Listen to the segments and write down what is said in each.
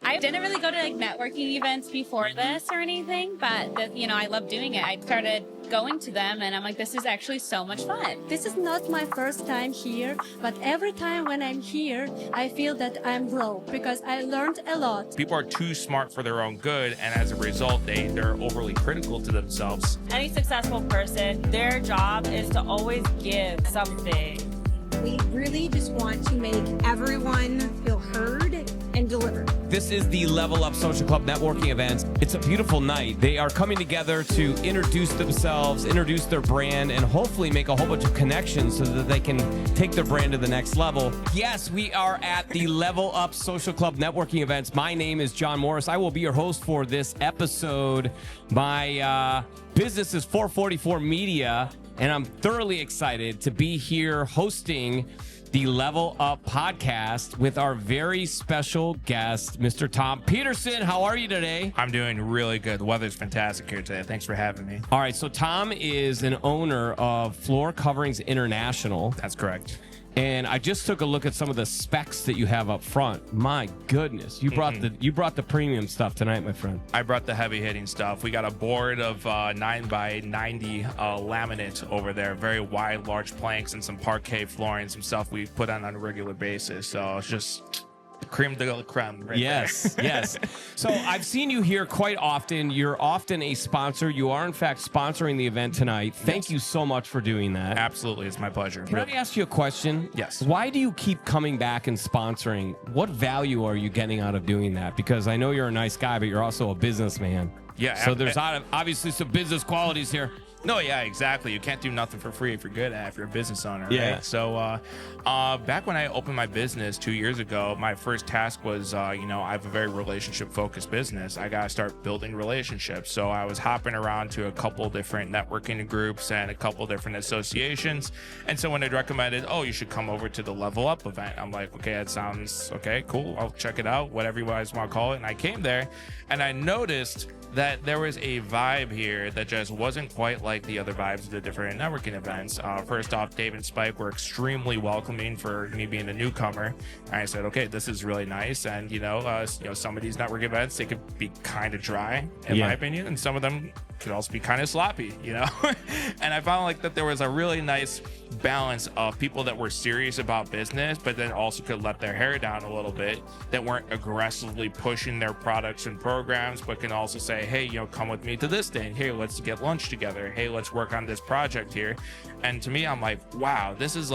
I didn't really go to like networking events before this or anything, but I love doing it. I started going to them and I'm like, this is actually so much fun. This is not my first time here, but every time when I'm here, I feel that I'm broke because I learned a lot. People are too smart for their own good, and as a result, they're overly critical to themselves. Any successful person, their job is to always give something. We really just want to make everyone feel heard and deliver. This is the Level Up Social Club networking event. It's a beautiful night. They are coming together to introduce themselves, introduce their brand, and hopefully make a whole bunch of connections so that they can take their brand to the next level. Yes, we are at the Level Up Social Club networking events. My name is John Morris. I will be your host for this episode. My business is 444 Media, and I'm thoroughly excited to be here hosting the Level Up podcast with our very special guest, Mr. Tom Peterson. How are you today? I'm doing really good. The weather's fantastic here today. Thanks for having me. All right, so Tom is an owner of Floor Coverings International. That's correct. And I just took a look at some of the specs that you have up front. My goodness, you brought the premium stuff tonight, my friend. I brought the heavy hitting stuff. We got a board of 9x90 laminate over there, very wide, large planks, and some parquet flooring, some stuff we put on a regular basis. So it's just creme de la creme right Yes, there. yes. So I've seen you here quite often. You're often a sponsor. You are, in fact, sponsoring the event tonight. Thank you so much for doing that. Absolutely. It's my pleasure. Can I ask you a question? Yes. Why do you keep coming back and sponsoring? What value are you getting out of doing that? Because I know you're a nice guy, but you're also a businessman. Yeah. So there's obviously some business qualities here. No, yeah, exactly. You can't do nothing for free if you're good at it, if you're a business owner, Yeah. right? So back when I opened my business 2 years ago, my first task was, I have a very relationship-focused business. I got to start building relationships. So I was hopping around to a couple different networking groups and a couple different associations. And so when they recommended, oh, you should come over to the Level Up event, I'm like, okay, that sounds okay, cool. I'll check it out, whatever you guys want to call it. And I came there and I noticed that there was a vibe here that just wasn't quite like the other vibes of the different networking events. First off, Dave and Spike were extremely welcoming for me being a newcomer. And I said, okay, this is really nice. And some of these network events, they could be kind of dry, in my opinion, and some of them could also be kind of sloppy, And I found like that there was a really nice balance of people that were serious about business, but then also could let their hair down a little bit, that weren't aggressively pushing their products and programs, but can also say, hey, come with me to this thing. Hey, let's get lunch together. Hey, let's work on this project here. And to me, I'm like, wow, this is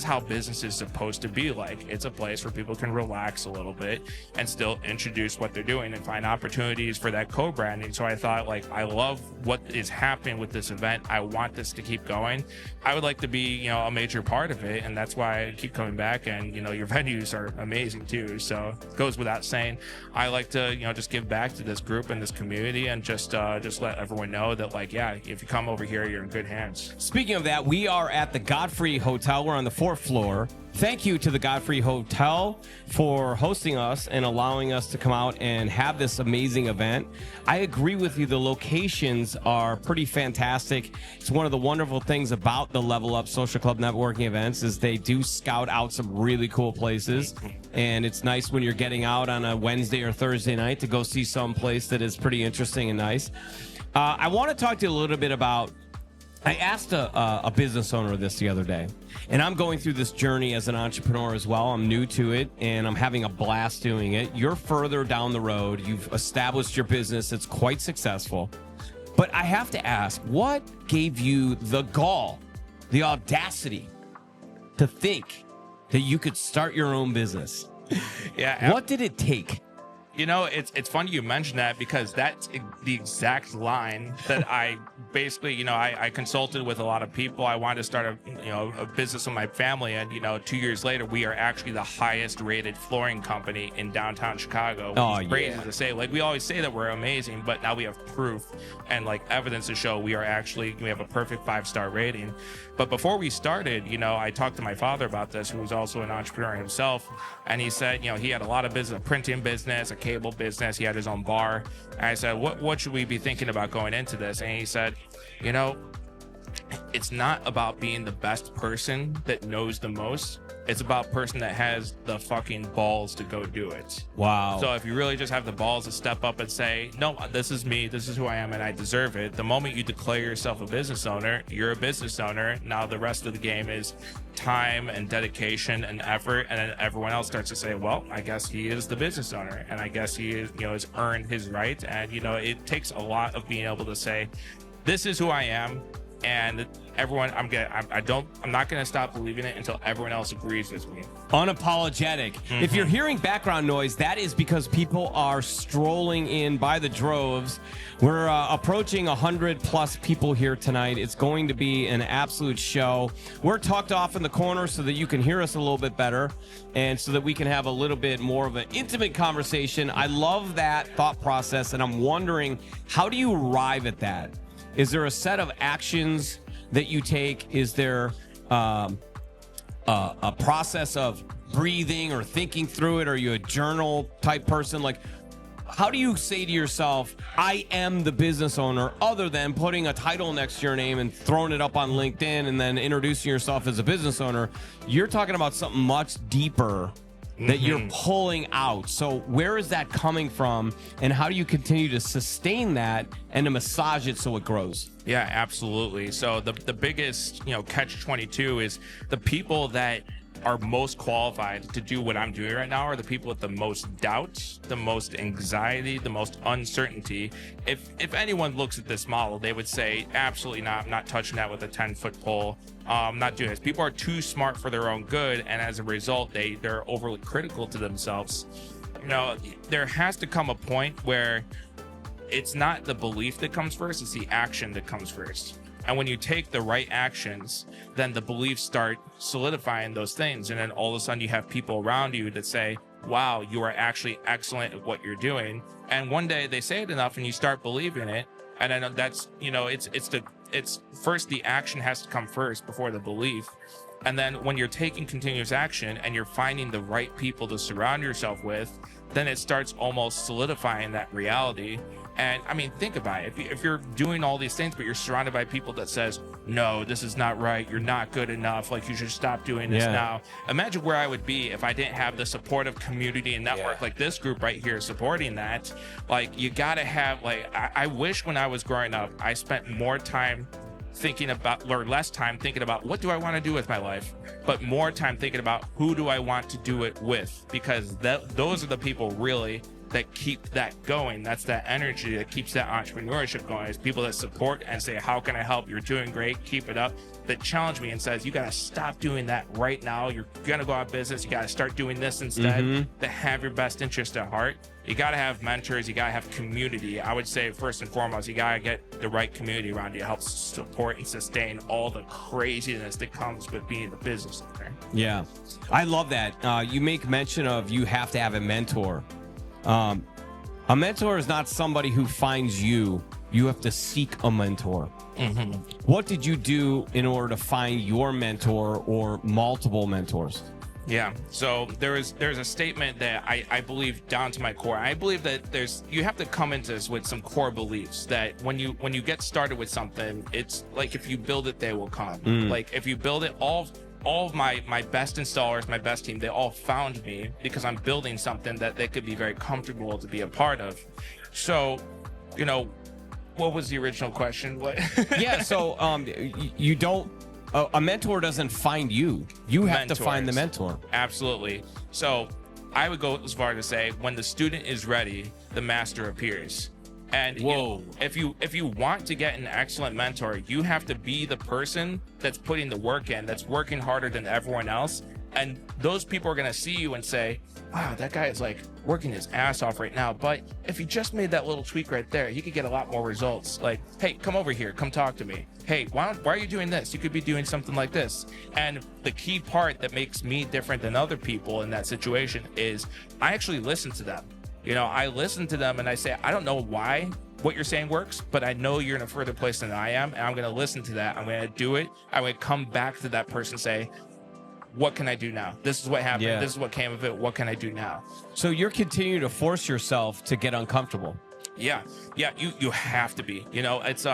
how business is supposed to be like. It's a place where people can relax a little bit and still introduce what they're doing and find opportunities for that co-branding. So I thought, like, I love what is happening with this event. I want this to keep going. I would like to be, a major part of it, and that's why I keep coming back. And your venues are amazing too. So it goes without saying. I like to, just give back to this group and this community, and just let everyone know that, like, yeah, if you come over here, you're in good hands. Speaking of that, we are at the Godfrey Hotel. We're on the 4th floor. Thank you to the Godfrey Hotel for hosting us and allowing us to come out and have this amazing event. I agree with you. The locations are pretty fantastic. It's one of the wonderful things about the Level Up Social Club networking events is they do scout out some really cool places. And it's nice when you're getting out on a Wednesday or Thursday night to go see some place that is pretty interesting and nice. I want to talk to you a little bit about, I asked a business owner this the other day, and I'm going through this journey as an entrepreneur as well. I'm new to it, and I'm having a blast doing it. You're further down the road. You've established your business. It's quite successful. But I have to ask, what gave you the gall, the audacity to think that you could start your own business? Yeah. What did it take? It's funny you mentioned that, because that's the exact line that I basically, I consulted with a lot of people. I wanted to start a business with my family, and 2 years later, we are actually the highest rated flooring company in downtown Chicago. Which is crazy to say. Like, we always say that we're amazing, but now we have proof and like evidence to show we have a perfect 5-star rating. But before we started, I talked to my father about this, who was also an entrepreneur himself, and he said, he had a lot of business, a printing business, a cable business. He had his own bar. And I said, what should we be thinking about going into this? And he said, it's not about being the best person that knows the most. It's about person that has the fucking balls to go do it. Wow. So if you really just have the balls to step up and say, no, this is me, this is who I am, and I deserve it. The moment you declare yourself a business owner, you're a business owner. Now the rest of the game is time and dedication and effort. And then everyone else starts to say, well, I guess he is the business owner. And I guess he is, has earned his right. And, it takes a lot of being able to say, this is who I am. And everyone, I'm not gonna stop believing it until everyone else agrees with me. Unapologetic. If you're hearing background noise, that is because people are strolling in by the droves. We're approaching 100 plus people here tonight. It's going to be an absolute show. We're tucked off in the corner so that you can hear us a little bit better and so that we can have a little bit more of an intimate conversation. I love that thought process, and I'm wondering, how do you arrive at that? Is there a set of actions that you take? Is there a process of breathing or thinking through it? Are you a journal type person? Like, how do you say to yourself, I am the business owner, other than putting a title next to your name and throwing it up on LinkedIn and then introducing yourself as a business owner? You're talking about something much deeper that you're pulling out. So where is that coming from, and how do you continue to sustain that and to massage it so it grows? Yeah, absolutely. So the biggest, catch-22 is the people that are most qualified to do what I'm doing right now are the people with the most doubt, the most anxiety, the most uncertainty. If anyone looks at this model, they would say, absolutely not. I'm not touching that with a 10-foot pole. I'm not doing this. People are too smart for their own good, and as a result, they're overly critical to themselves. There has to come a point where it's not the belief that comes first, it's the action that comes first. And when you take the right actions, then the beliefs start solidifying those things. And then all of a sudden you have people around you that say, wow, you are actually excellent at what you're doing. And one day they say it enough and you start believing it. And then that's, it's first, the action has to come first before the belief. And then when you're taking continuous action and you're finding the right people to surround yourself with, then it starts almost solidifying that reality. And I mean, think about it. If you're doing all these things, but you're surrounded by people that says, no, this is not right, you're not good enough, like you should stop doing this now. Imagine where I would be if I didn't have the supportive community and network like this group right here supporting that. Like, you gotta have, I wish when I was growing up, I spent more time thinking about, or less time thinking about what do I want to do with my life, but more time thinking about who do I want to do it with, because those are the people really that keep that going. That's that energy that keeps that entrepreneurship going, is people that support and say, how can I help? You're doing great, keep it up. That challenge me and says, you got to stop doing that right now. You're going to go out of business. You got to start doing this instead. That have your best interest at heart. You got to have mentors. You got to have community. I would say first and foremost, you got to get the right community around you to help support and sustain all the craziness that comes with being a business owner. Yeah, I love that. You make mention of you have to have a mentor. A mentor is not somebody who finds you. You have to seek a mentor. What did you do in order to find your mentor or multiple mentors? Yeah, so there's a statement that I believe down to my core. I believe that you have to come into this with some core beliefs that when you get started with something, it's like if you build it, they will come. Like if you build it, all of my best installers, my best team, they all found me because I'm building something that they could be very comfortable to be a part of. So, what was the original question? What? Yeah, so you don't, a mentor doesn't find you. You have to find the mentor. Absolutely. So I would go as far as to say, when the student is ready, the master appears. And if you want to get an excellent mentor, you have to be the person that's putting the work in, that's working harder than everyone else. And those people are going to see you and say, wow, that guy is like working his ass off right now. But if he just made that little tweak right there, he could get a lot more results. Like, hey, come over here. Come talk to me. Hey, why are you doing this? You could be doing something like this. And the key part that makes me different than other people in that situation is I actually listen to them. I listen to them and I say, I don't know why what you're saying works, but I know you're in a further place than I am. And I'm going to listen to that. I'm going to do it. I'm going to come back to that person and say, what can I do now? This is what happened. This is what came of it. What can I do now? So you're continuing to force yourself to get uncomfortable. Yeah. You have to be, it's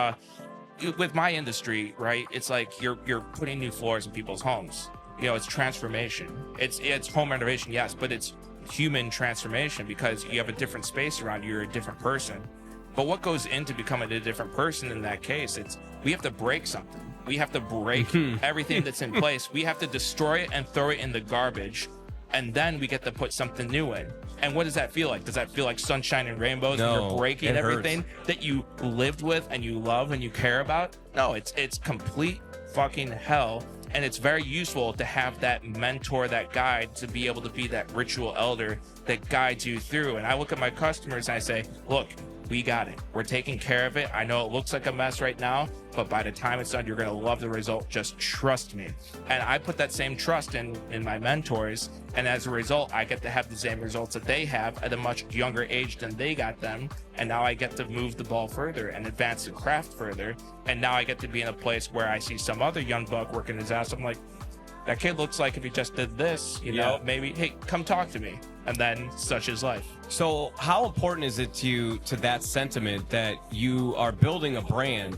with my industry, right? It's like you're putting new floors in people's homes. It's transformation. It's home renovation, yes, but it's human transformation because you have a different space around you. You're a different person. But what goes into becoming a different person in that case? We have to break something. We have to break everything that's in place. We have to destroy it and throw it in the garbage. And then we get to put something new in. And what does that feel like? Does that feel like sunshine and rainbows when you're breaking everything that you lived with and you love and you care about? No, it's complete fucking hell. And it's very useful to have that mentor, that guide, to be able to be that ritual elder that guides you through. And I look at my customers and I say, look, we got it. We're taking care of it. I know it looks like a mess right now, but by the time it's done, you're going to love the result. Just trust me. And I put that same trust in my mentors. And as a result, I get to have the same results that they have at a much younger age than they got them. And now I get to move the ball further and advance the craft further. And now I get to be in a place where I see some other young buck working his ass. I'm like, that kid looks like if he just did this, know, maybe, hey, come talk to me. And then such is life. So how important is it to that sentiment that you are building a brand,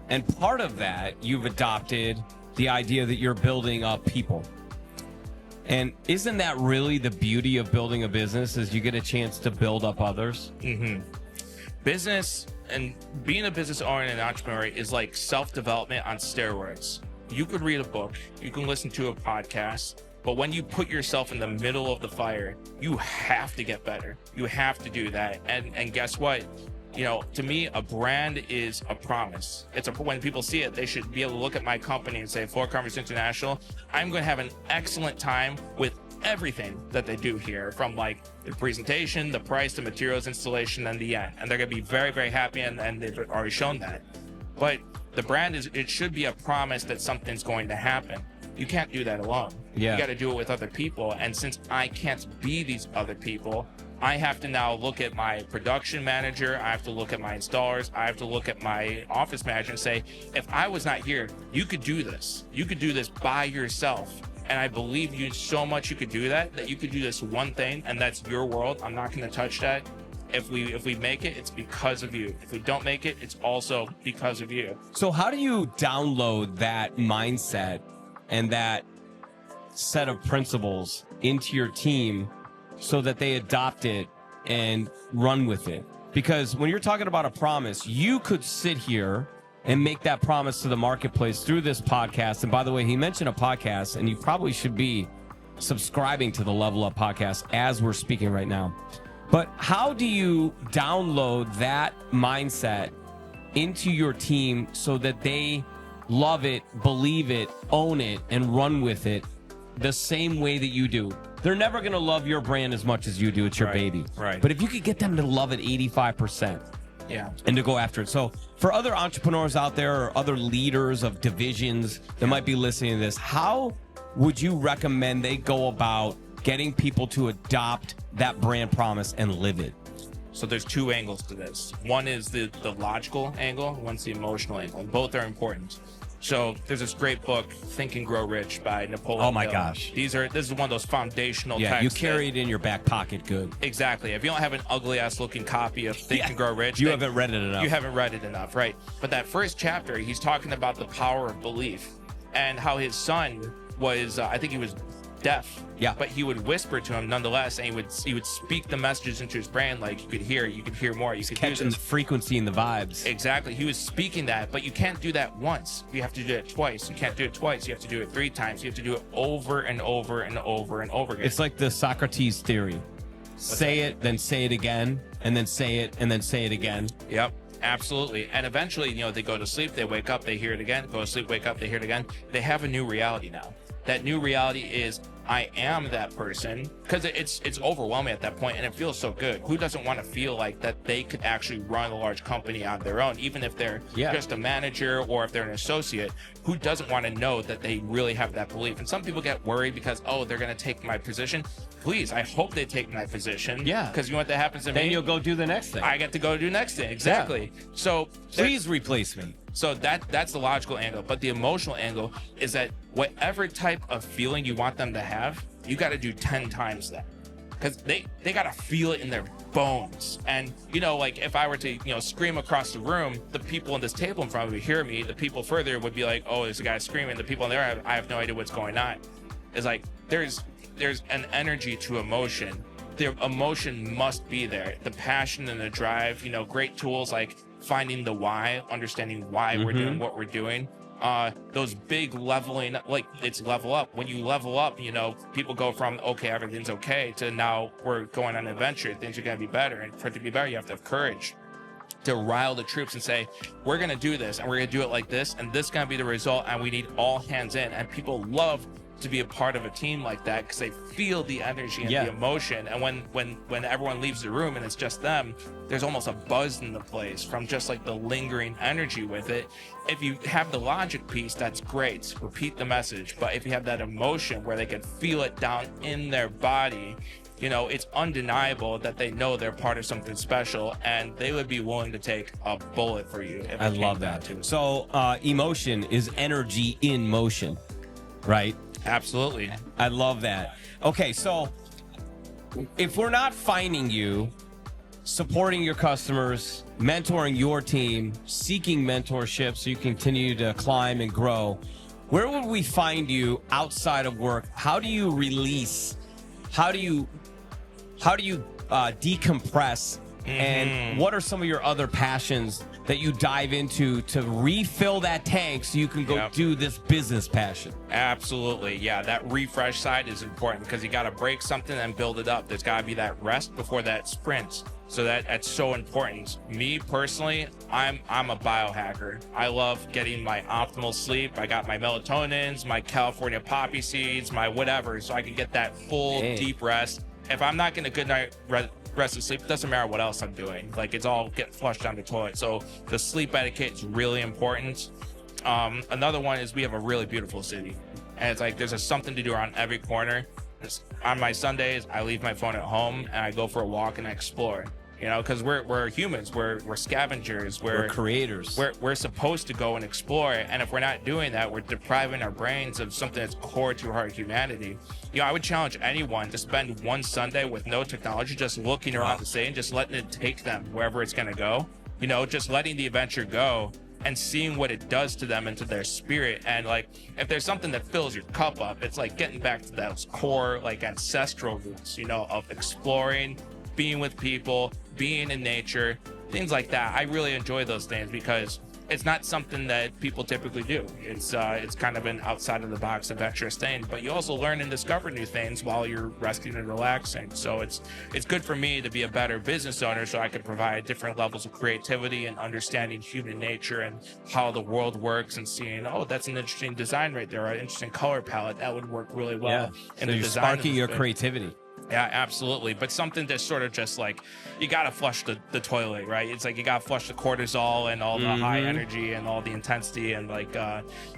and part of that you've adopted the idea that you're building up people? And isn't that really the beauty of building a business, is you get a chance to build up others? Business and being a business owner and an entrepreneur is like self-development on steroids. You could read a book, you can listen to a podcast, but when you put yourself in the middle of the fire, you have to get better. You have to do that. And guess what? To me, a brand is a promise. When people see it, they should be able to look at my company and say, Floor Conference International, I'm going to have an excellent time with everything that they do here, from like the presentation, the price, the materials, installation, and the end. And they're going to be very, very happy, and they've already shown that. But the brand it should be a promise that something's going to happen. You can't do that alone. You got to do it with other people. And since I can't be these other people, I have to now look at my production manager. I have to look at my installers. I have to look at my office manager and say, if I was not here, you could do this. You could do this by yourself. And I believe you so much you could do that you could do this one thing, and that's your world. I'm not going to touch that. If we make it, it's because of you. If we don't make it, it's also because of you. So how do you download that mindset and that set of principles into your team so that they adopt it and run with it? Because when you're talking about a promise, you could sit here and make that promise to the marketplace through this podcast. And by the way, he mentioned a podcast, and you probably should be subscribing to the Level Up podcast as we're speaking right now. But how do you download that mindset into your team so that they love it, believe it, own it, and run with it the same way that you do? They're never going to love your brand as much as you do. It's your baby. Right. But if you could get them to love it 85%, and to go after it. So for other entrepreneurs out there or other leaders of divisions that might be listening to this, how would you recommend they go about getting people to adopt that brand promise and live it? So there's two angles to this. One is the logical angle, one's the emotional angle, and both are important. So there's this great book, Think and Grow Rich by Napoleon Oh my Hill. gosh. This is one of those foundational texts. You carry it in your back pocket good. Exactly. If you don't have an ugly ass looking copy of Think and Grow Rich, you haven't read it enough. You haven't read it enough, right? But that first chapter, he's talking about the power of belief and how his son was, I think he was deaf, but he would whisper to him nonetheless, and he would speak the messages into his brain, like you could hear more, you could catching the frequency and the vibes. Exactly. He was speaking that, but you can't do that once. You have to do it twice. You can't do it twice. You have to do it 3 times. You have to do it over and over and over and over again. It's like the Socrates theory. Say it, then say it again, and then say it, and then say it again. Yep. Absolutely. And eventually, they go to sleep, they wake up, they hear it again, go to sleep, wake up, they hear it again. They have a new reality now. That new reality is, I am that person, because it's overwhelming at that point, and it feels so good. Who doesn't want to feel like that they could actually run a large company on their own, even if they're just a manager or if they're an associate? Who doesn't want to know that they really have that belief? And some people get worried because, they're going to take my position. Please, I hope they take my position. Yeah. Because you know what that happens to me? Then you'll go do the next thing. I get to go do the next thing. Exactly. Yeah. So please replace me. So that's the logical angle. But the emotional angle is that whatever type of feeling you want them to have, you got to do 10 times that. because they got to feel it in their bones. And, you know, like if I were to, you know, scream across the room, the people on this table in front of me hear me. The people further would be like, oh, there's a guy screaming. The people in there, I have no idea what's going on. It's like there's an energy to emotion. The emotion must be there. The passion and the drive, you know, great tools like finding the why, understanding why we're doing what we're doing. Those big leveling, like it's level up. When you level up, you know, people go from, okay, everything's okay, to now we're going on an adventure. Things are going to be better. And for it to be better, you have to have courage to rile the troops and say, we're going to do this and we're going to do it like this. And this is going to be the result. And we need all hands in. And people love to be a part of a team like that because they feel the energy and the emotion. And when everyone leaves the room and it's just them, there's almost a buzz in the place from just like the lingering energy with it. If you have the logic piece, that's great, repeat the message. But if you have that emotion where they can feel it down in their body, you know, it's undeniable that they know they're part of something special, and they would be willing to take a bullet for you. I love that too. So emotion is energy in motion, right? Absolutely. I love that. Okay, so if we're not finding you, supporting your customers, mentoring your team, seeking mentorship so you continue to climb and grow, where would we find you outside of work? How do you release? How do you decompress? And what are some of your other passions that you dive into to refill that tank so you can go do this business passion? Absolutely. Yeah, that refresh side is important because you got to break something and build it up. There's got to be that rest before that sprint. So that's so important. Me personally, I'm a biohacker. I love getting my optimal sleep. I got my melatonins, my California poppy seeds, my whatever, so I can get that full deep rest. If I'm not getting a good night rest of sleep, it doesn't matter what else I'm doing. Like it's all getting flushed down the toilet. So the sleep etiquette is really important. Another one is we have a really beautiful city, and it's like there's something to do around every corner. On my Sundays, I leave my phone at home and I go for a walk and I explore. You know, because we're humans, we're scavengers, we're creators. We're supposed to go and explore, and if we're not doing that, we're depriving our brains of something that's core to our humanity. You know, I would challenge anyone to spend one Sunday with no technology, just looking around the city and just letting it take them wherever it's gonna go. You know, just letting the adventure go and seeing what it does to them and to their spirit. And like, if there's something that fills your cup up, it's like getting back to those core, like ancestral roots, you know, of exploring, being with people, being in nature, things like that. I really enjoy those things because it's not something that people typically do. It's kind of an outside of the box adventurous thing, but you also learn and discover new things while you're resting and relaxing. So it's good for me to be a better business owner so I can provide different levels of creativity and understanding human nature and how the world works, and seeing, oh, that's an interesting design right there, or an interesting color palette that would work really well. So you're sparking your creativity. Yeah, absolutely. But something that's sort of just like, you got to flush the toilet, right? It's like you got to flush the cortisol and all the high energy and all the intensity. And like,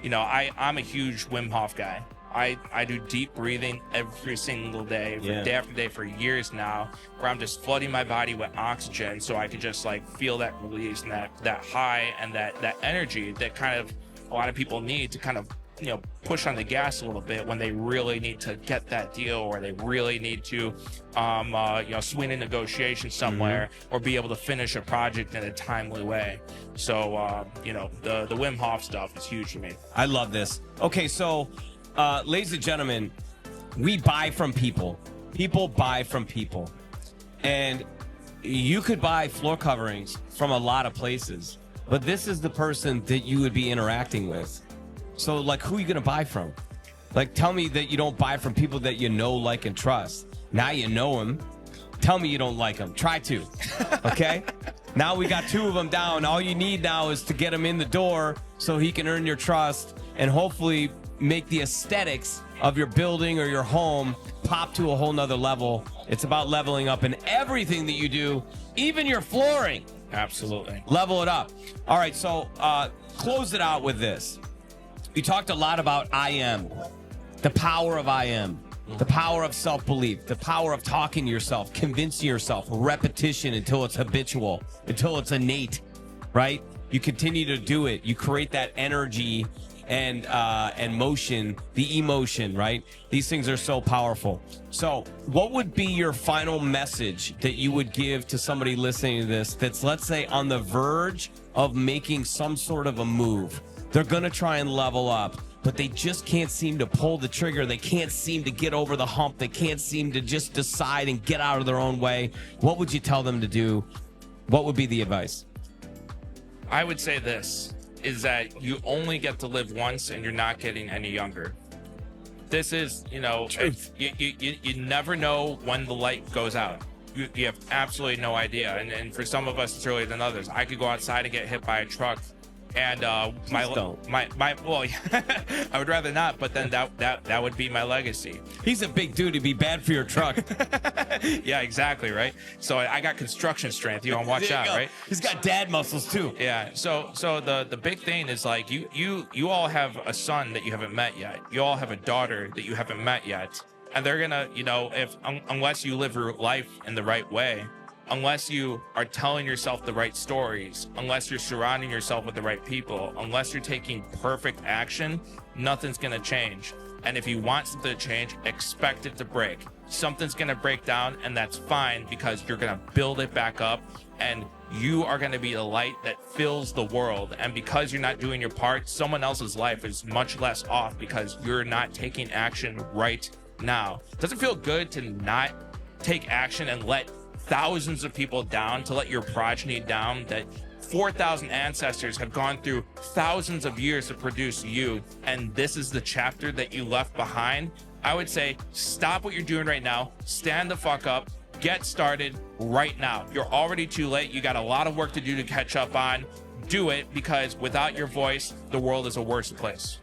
you know, I'm a huge Wim Hof guy. I do deep breathing every single day, day after day for years now, where I'm just flooding my body with oxygen so I can just like feel that release and that high and that energy that kind of a lot of people need to kind of, you know, push on the gas a little bit when they really need to get that deal, or they really need to, you know, swing a negotiation somewhere, or be able to finish a project in a timely way. So, you know, the Wim Hof stuff is huge for me. I love this. Okay, so, ladies and gentlemen, we buy from people. People buy from people. And you could buy floor coverings from a lot of places, but this is the person that you would be interacting with. So, like, who are you going to buy from? Like, tell me that you don't buy from people that you know, like, and trust. Now you know them. Tell me you don't like them. Try to. Okay? Now we got 2 of them down. All you need now is to get him in the door so he can earn your trust and hopefully make the aesthetics of your building or your home pop to a whole nother level. It's about leveling up in everything that you do, even your flooring. Absolutely. Level it up. All right, so close it out with this. You talked a lot about I am, the power of I am, the power of self-belief, the power of talking to yourself, convincing yourself, repetition until it's habitual, until it's innate, right? You continue to do it. You create that energy and motion, the emotion, right? These things are so powerful. So what would be your final message that you would give to somebody listening to this that's, let's say, on the verge of making some sort of a move? They're going to try and level up, but they just can't seem to pull the trigger. They can't seem to get over the hump. They can't seem to just decide and get out of their own way. What would you tell them to do? What would be the advice? I would say this is that you only get to live once and you're not getting any younger. This is, you never know when the light goes out. You have absolutely no idea. And for some of us, it's earlier than others. I could go outside and get hit by a truck. And my well, I would rather not, but then that would be my legacy. He's a big dude to be bad for your truck. Yeah, exactly, right? So I got construction strength. You want to watch out, right? He's got dad muscles too. Yeah. So the big thing is like you all have a son that you haven't met yet. You all have a daughter that you haven't met yet, and they're gonna, if unless you live your life in the right way. Unless you are telling yourself the right stories, unless you're surrounding yourself with the right people, unless you're taking perfect action, nothing's going to change. And if you want something to change, expect it to break. Something's going to break down, and that's fine because you're going to build it back up, and you are going to be the light that fills the world. And because you're not doing your part, someone else's life is much less off because you're not taking action right now. Does it feel good to not take action and let thousands of people down, to let your progeny down, that 4,000 ancestors have gone through thousands of years to produce you, and this is the chapter that you left behind? I would say stop what you're doing right now, stand the fuck up, get started right now. You're already too late. You got a lot of work to do to catch up on. Do it, because without your voice, the world is a worse place.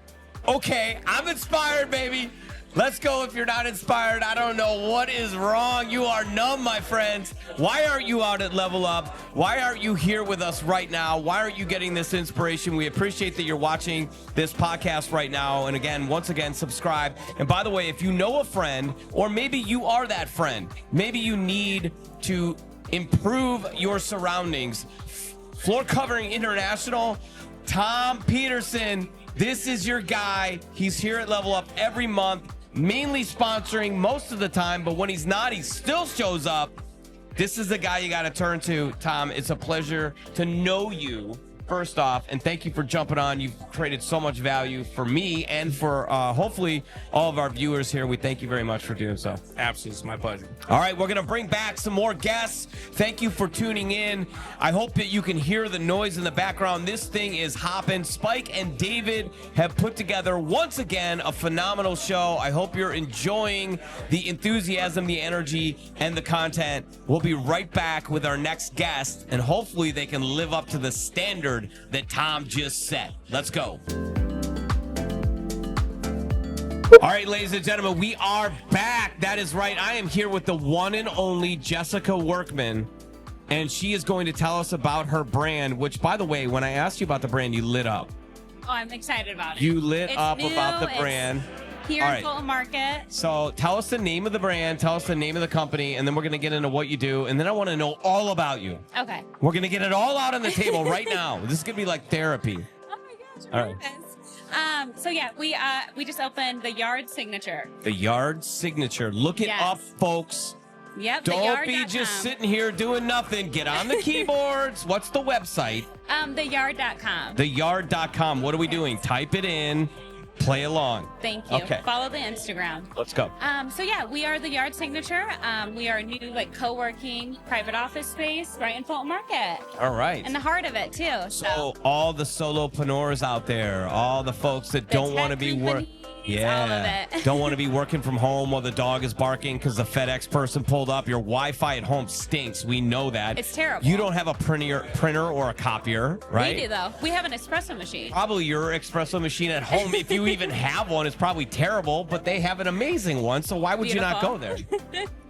Okay, I'm inspired, baby. Let's go. If you're not inspired, I don't know what is wrong. You are numb, my friends. Why aren't you out at Level Up? Why aren't you here with us right now? Why aren't you getting this inspiration? We appreciate that you're watching this podcast right now. And again, once again, subscribe. And by the way, if you know a friend, or maybe you are that friend, maybe you need to improve your surroundings. Floor Covering International, Tom Peterson. This is your guy. He's here at Level Up every month, mainly sponsoring most of the time, but when he's not, he still shows up. This is the guy you got to turn to. Tom, it's a pleasure to know you, first off, and thank you for jumping on. You've created so much value for me and for hopefully all of our viewers here. We thank you very much for doing so. Absolutely, it's my pleasure. All right, we're going to bring back some more guests. Thank you for tuning in. I hope that you can hear the noise in the background. This thing is hopping. Spike and David have put together, once again, a phenomenal show. I hope you're enjoying the enthusiasm, the energy, and the content. We'll be right back with our next guest, and hopefully they can live up to the standard that Tom just set. Let's go. All right, ladies and gentlemen, we are back. That is right. I am here with the one and only Jessica Workman, and she is going to tell us about her brand, which, by the way, when I asked you about the brand, you lit up. Oh, I'm excited about it. You lit It's up new, about the it's brand. Here All in right. Fulton Market. So tell us the name of the brand, tell us the name of the company, and then we're going to get into what you do, and then I want to know all about you. Okay. We're going to get it all out on the table right now. This is going to be like therapy. Oh my gosh, All I'm right. nervous. So yeah, we just opened the Yard Signature. The Yard Signature. Look it Yes. up, folks. Yep. Don't be theyyard.com. just sitting here doing nothing. Get on the keyboards. What's the website? Theyard.com. Theyard.com. What are we doing? Type it in. Play along. Thank you. Okay. Follow the Instagram. Let's go. So yeah, we are the Yard Signature. We are a new co-working private office space right in Fulton Market, All right. in the heart of it too. So all the solopreneurs out there, all the folks that The don't want to tech be working. companies, Yeah. all of it. Don't want to be working from home while the dog is barking because the FedEx person pulled up. Your Wi-Fi at home stinks. We know that. It's terrible. You don't have a printer or a copier, right? We do though. We have an espresso machine. Probably your espresso machine at home, if you even have one, is probably terrible, but they have an amazing one, so why would you not go there?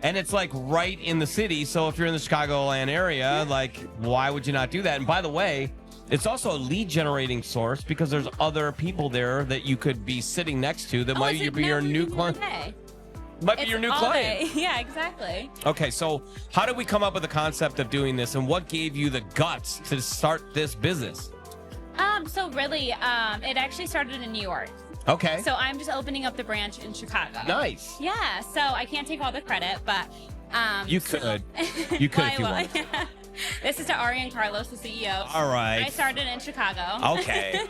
And it's like right in the city, so if you're in the Chicagoland area, like why would you not do that? And by the way, it's also a lead generating source because there's other people there that you could be sitting next to that might be your new client. Might be your new client. Yeah, exactly. Okay, so how did we come up with the concept of doing this, and what gave you the guts to start this business? So really, it actually started in New York. Okay. So I'm just opening up the branch in Chicago. Nice. Yeah. So I can't take all the credit, but You could. You could if you Well, wanted. This is to Ari and Carlos, the CEO. All right. I started in Chicago. Okay.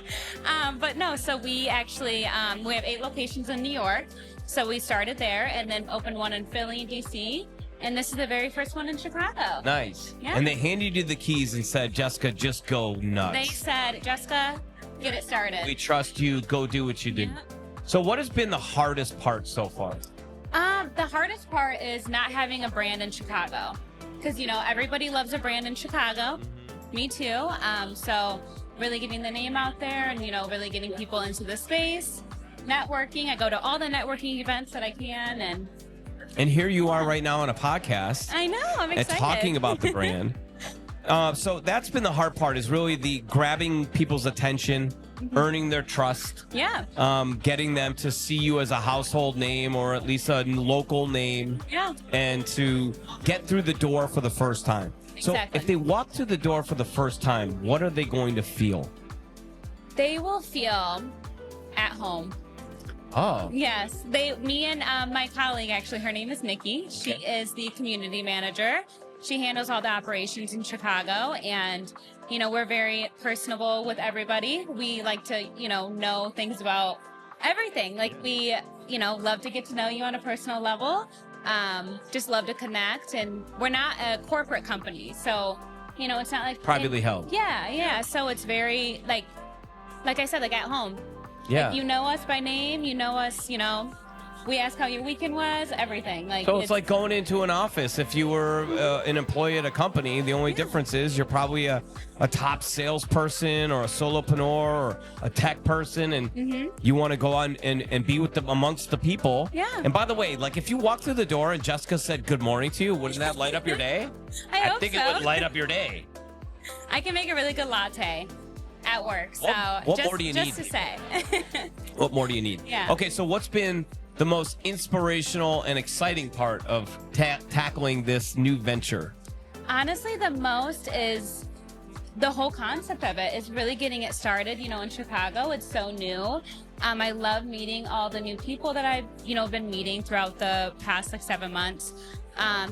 But no, so we actually we have 8 locations in New York. So we started there and then opened one in Philly, DC, and this is the very first one in Chicago. Nice. Yeah. And they handed you the keys and said, Jessica, just go nuts. They said, Jessica, get it started. We trust you. Go do what you do. Yeah. So what has been the hardest part so far? The hardest part is not having a brand in Chicago, because everybody loves a brand in Chicago. Me too. So really getting the name out there and really getting people into the space, networking. I go to all the networking events that I can, And here you are right now on a podcast I know I'm and excited. talking about the brand. So that's been the hard part, is really the grabbing people's attention, earning their trust, Yeah. getting them to see you as a household name or at least a local name, Yeah. and to get through the door for the first time. So Exactly. if they walk through the door for the first time, what are they going to feel? They will feel at home. Oh. Yes, me and my colleague, actually, her name is Nikki. She is the community manager. She handles all the operations in Chicago, and we're very personable with everybody. We like to know things about everything. Like we love to get to know you on a personal level. Just love to connect, and we're not a corporate company, so it's not like Privately held. Yeah. So it's very like I said, like at home. Yeah. Like, you know us by name, you know us, we ask how your weekend was, everything. Like So it's like going into an office. If you were an employee at a company, the only difference is you're probably a top salesperson or a solopreneur or a tech person, and you want to go on and be with them amongst the people. Yeah. And by the way, like if you walk through the door and Jessica said good morning to you, wouldn't that light up your day? I hope think so. it would light up your day. I can make a really good latte at work. So What just, more do you just need? to say. What more do you need? Yeah. Okay, so what's been the most inspirational and exciting part of tackling this new venture? Honestly, the most is the whole concept of it is really getting it started, in Chicago. It's so new. I love meeting all the new people that I've, been meeting throughout the past 7 months.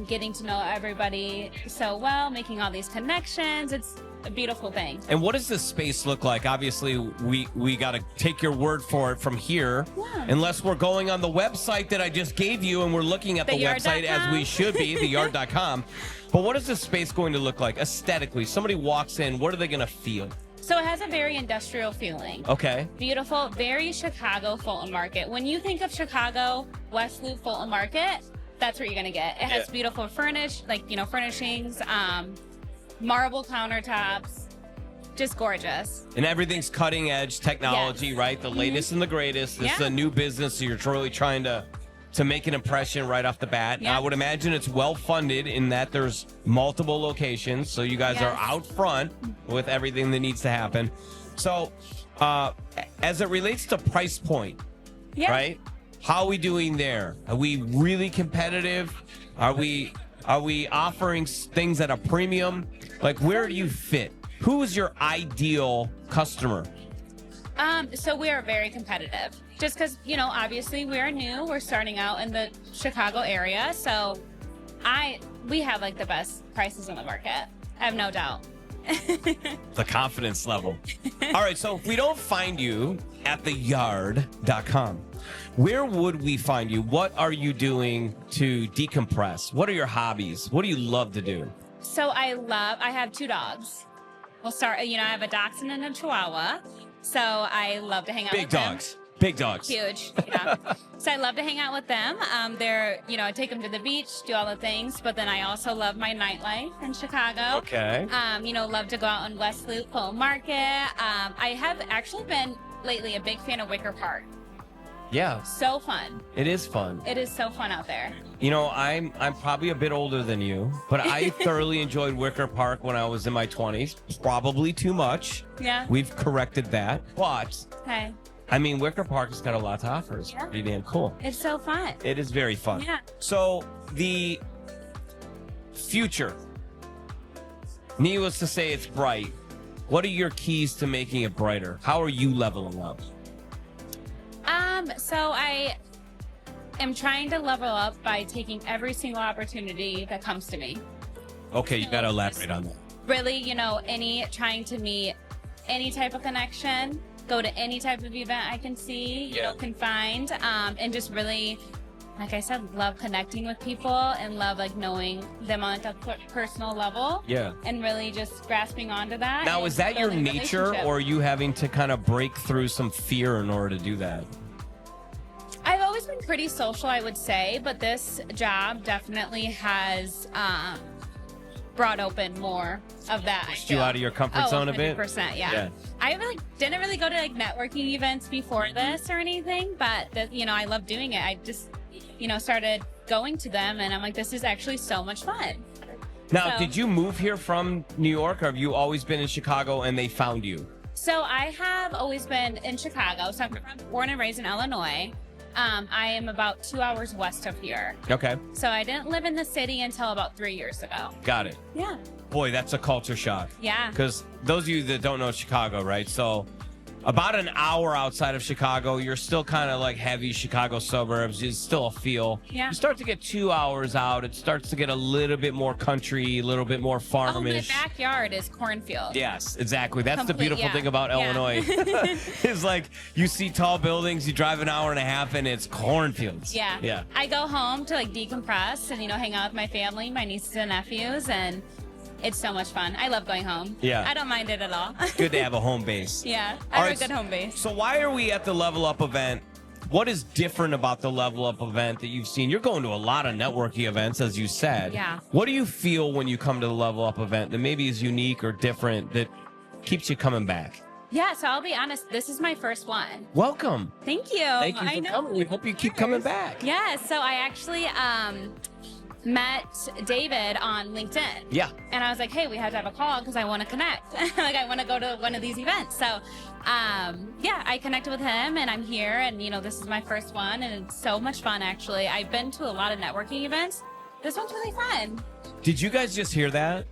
Getting to know everybody so well, making all these connections. It's a beautiful thing. And what does this space look like? Obviously, we got to take your word for it from here, unless we're going on the website that I just gave you and we're looking at the website as we should be, theyard.com. But what is this space going to look like aesthetically? Somebody walks in, what are they going to feel? So it has a very industrial feeling. Okay. Beautiful, very Chicago Fulton Market. When you think of Chicago, West Loop Fulton Market, that's what you're gonna get. It has beautiful furnishings, marble countertops, just gorgeous. And everything's cutting edge technology, right? The latest and the greatest. This is a new business, so you're really trying to make an impression right off the bat. Yeah. I would imagine it's well funded in that there's multiple locations, so you guys are out front with everything that needs to happen. So, as it relates to price point, right? How are we doing there? Are we really competitive? Are we offering things at a premium? Like, where do you fit? Who is your ideal customer? So we are very competitive. Just because, obviously we're new. We're starting out in the Chicago area. So we have the best prices on the market. I have no doubt. The confidence level. All right, so if we don't find you at theyard.com, where would we find you? What are you doing to decompress? What are your hobbies? What do you love to do? So I have 2 dogs. We'll start, I have a Dachshund and a Chihuahua. So I love to hang out with them. Big dogs. Huge. Yeah. So I love to hang out with them. They're, I take them to the beach, do all the things, but then I also love my nightlife in Chicago. Okay. Love to go out on West Loop Fulton Market. I have actually been lately a big fan of Wicker Park. Yeah. So fun. It is fun. It is so fun out there. I'm probably a bit older than you, but I thoroughly enjoyed Wicker Park when I was in my 20s. Probably too much. Yeah. We've corrected that. But, Okay. Wicker Park has got a lot to offer. It's pretty damn cool. It's so fun. It is very fun. Yeah. So, the future, needless to say, it's bright. What are your keys to making it brighter? How are you leveling up? So I am trying to level up by taking every single opportunity that comes to me. Okay, you got to elaborate on that. Really, trying to meet any type of connection, go to any type of event I can see, can find, and just really, like I said, love connecting with people and love like knowing them on a personal level. Yeah. And really just grasping onto that. Now, and is that your building nature, relationship. or are you having to kind of break through some fear in order to do that? I've always been pretty social, I would say, but this job definitely has brought open more of that. Pushed you out of your comfort zone a bit? 100%, yeah. I didn't really go to like networking events before this or anything, but I love doing it. I just started going to them, and I'm like, this is actually so much fun. Now, did you move here from New York, or have you always been in Chicago and they found you? So I have always been in Chicago. So I'm born and raised in Illinois. I am about 2 hours west of here. Okay. So I didn't live in the city until about 3 years ago. Got it. Yeah. Boy, that's a culture shock. Yeah. Because those of you that don't know Chicago, right? So about an hour outside of Chicago, you're still kind of like heavy Chicago suburbs. It's still a feel. Yeah. You start to get 2 hours out. It starts to get a little bit more country, a little bit more farmish. Oh, my backyard is cornfield. Yes, exactly. That's the Complete, beautiful yeah. thing about Yeah. Illinois. It's like you see tall buildings, you drive an hour and a half, and it's cornfields. Yeah. Yeah. I go home to like decompress and, hang out with my family, my nieces and nephews, and it's so much fun. I love going home. Yeah. I don't mind it at all. Good to have a home base. Yeah. All I right, have a good home base. So why are we at the Level Up event? What is different about the Level Up event that you've seen? You're going to a lot of networking events, as you said. Yeah. What do you feel when you come to the Level Up event that maybe is unique or different that keeps you coming back? Yeah, so I'll be honest, this is my first one. Welcome. Thank you. Thank you I for know. coming. We hope you keep coming back. Yeah, so I actually met David on LinkedIn. Yeah. And I was like, hey, we have to have a call because I want to connect. Like, I want to go to one of these events. So, I connected with him, and I'm here, and, this is my first one, and it's so much fun, actually. I've been to a lot of networking events. This one's really fun. Did you guys just hear that?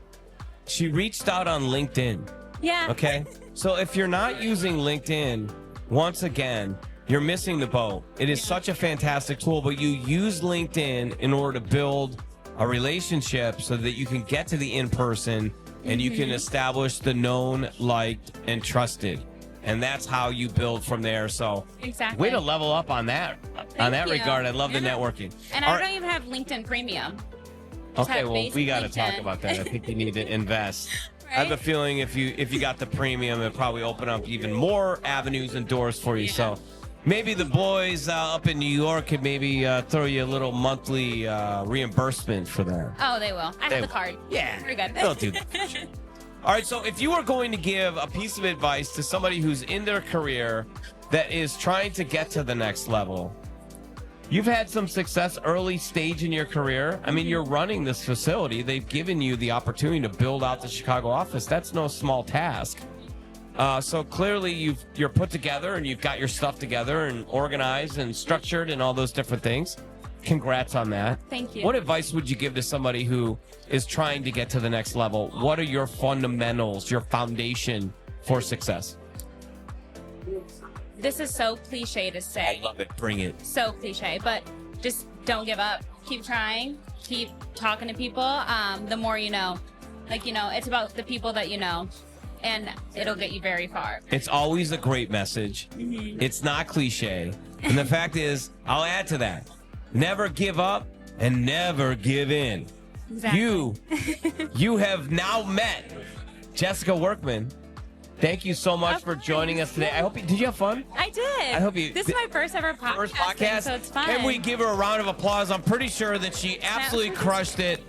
She reached out on LinkedIn. Yeah. Okay. So if you're not using LinkedIn, once again, you're missing the boat. It is such a fantastic tool, but you use LinkedIn in order to build a relationship so that you can get to the in-person and you can establish the known, liked, and trusted. And that's how you build from there. So Exactly. way to level up on that. On that you. regard, I love the Yeah. networking. And All I right. don't even have LinkedIn Premium. Just Okay, have well, we basic got to talk LinkedIn. about that. I think you need to invest. I have a feeling if you got the premium, it'd probably open up even more avenues and doors for you. Yeah. So maybe the boys up in New York could maybe throw you a little monthly reimbursement for that. Oh, they will. I They have the will. card. Yeah, We're good. they'll do that for sure. All right, so if you were going to give a piece of advice to somebody who's in their career that is trying to get to the next level, you've had some success early stage in your career. I mean, you're running this facility. They've given you the opportunity to build out the Chicago office. That's no small task. So clearly you're put together and you've got your stuff together and organized and structured and all those different things. Congrats on that. Thank you. What advice would you give to somebody who is trying to get to the next level? What are your fundamentals, your foundation for success? This is so cliche to say. I love it. Bring it. So cliche, but just don't give up. Keep trying. Keep talking to people. The more you know. It's about the people that you know, and it'll get you very far. It's always a great message. It's not cliche. And the fact is, I'll add to that. Never give up and never give in. Exactly. You have now met Jessica Workman. Thank you so much Of for course. joining us today. I hope did you have fun? I did. I hope you- This is my first ever podcast. First podcast. So it's fun. Can we give her a round of applause? I'm pretty sure that she absolutely crushed it.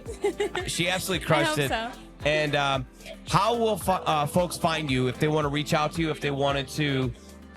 She absolutely crushed hope it. so. And how will folks find you if they want to reach out to you, if they wanted to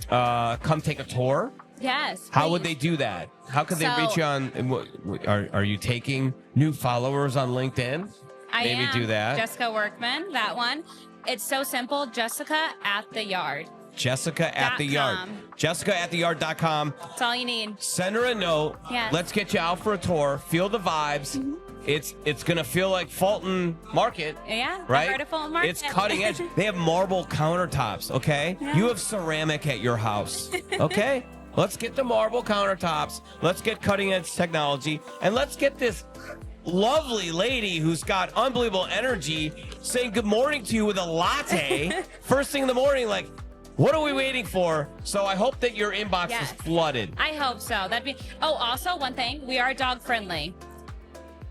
come take a tour? Yes. How would please. they do that? How could they So- reach you on? Are you taking new followers on LinkedIn? I Maybe am do that. Jessica Workman, that one. It's so simple. Jessica at the Yard. Jessica at the Yard. JessicaAtTheYard.com. That's all you need. Send her a note. Yes. Let's get you out for a tour. Feel the vibes. It's gonna feel like Fulton Market. Yeah, right. I've heard of Fulton Market. It's cutting edge. They have marble countertops. Okay. Yeah. You have ceramic at your house. Okay. Let's get the marble countertops. Let's get cutting edge technology, and let's get this lovely lady who's got unbelievable energy saying good morning to you with a latte first thing in the morning. Like, what are we waiting for? So I hope that your inbox is flooded. I hope so. That'd be. Oh, also one thing, we are dog friendly.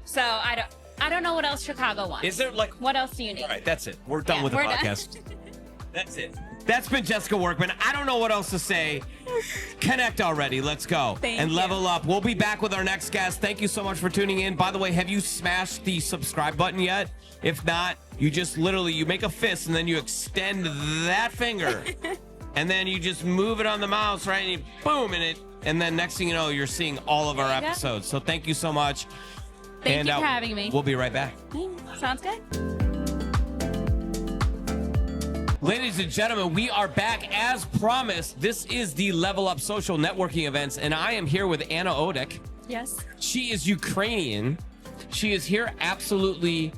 So I don't know what else Chicago wants. Is there like what else do you need? All right, that's it. We're done with the we're done. podcast. That's it. That's been Jessica Workman. I don't know what else to say. Connect already. Let's go. Thank you. Level up. We'll be back with our next guest. Thank you so much for tuning in. By the way, have you smashed the subscribe button yet? If not, you just literally, you make a fist and then you extend that finger. And then you just move it on the mouse, right? And you, boom, and then next thing you know, you're seeing all of our episodes. So thank you so much. Thank you for having me. We'll be right back. Sounds good. Ladies and gentlemen, we are back as promised. This is the Level Up Social Networking Events, and I am here with Anna Odek. Yes. She is Ukrainian. She is here absolutely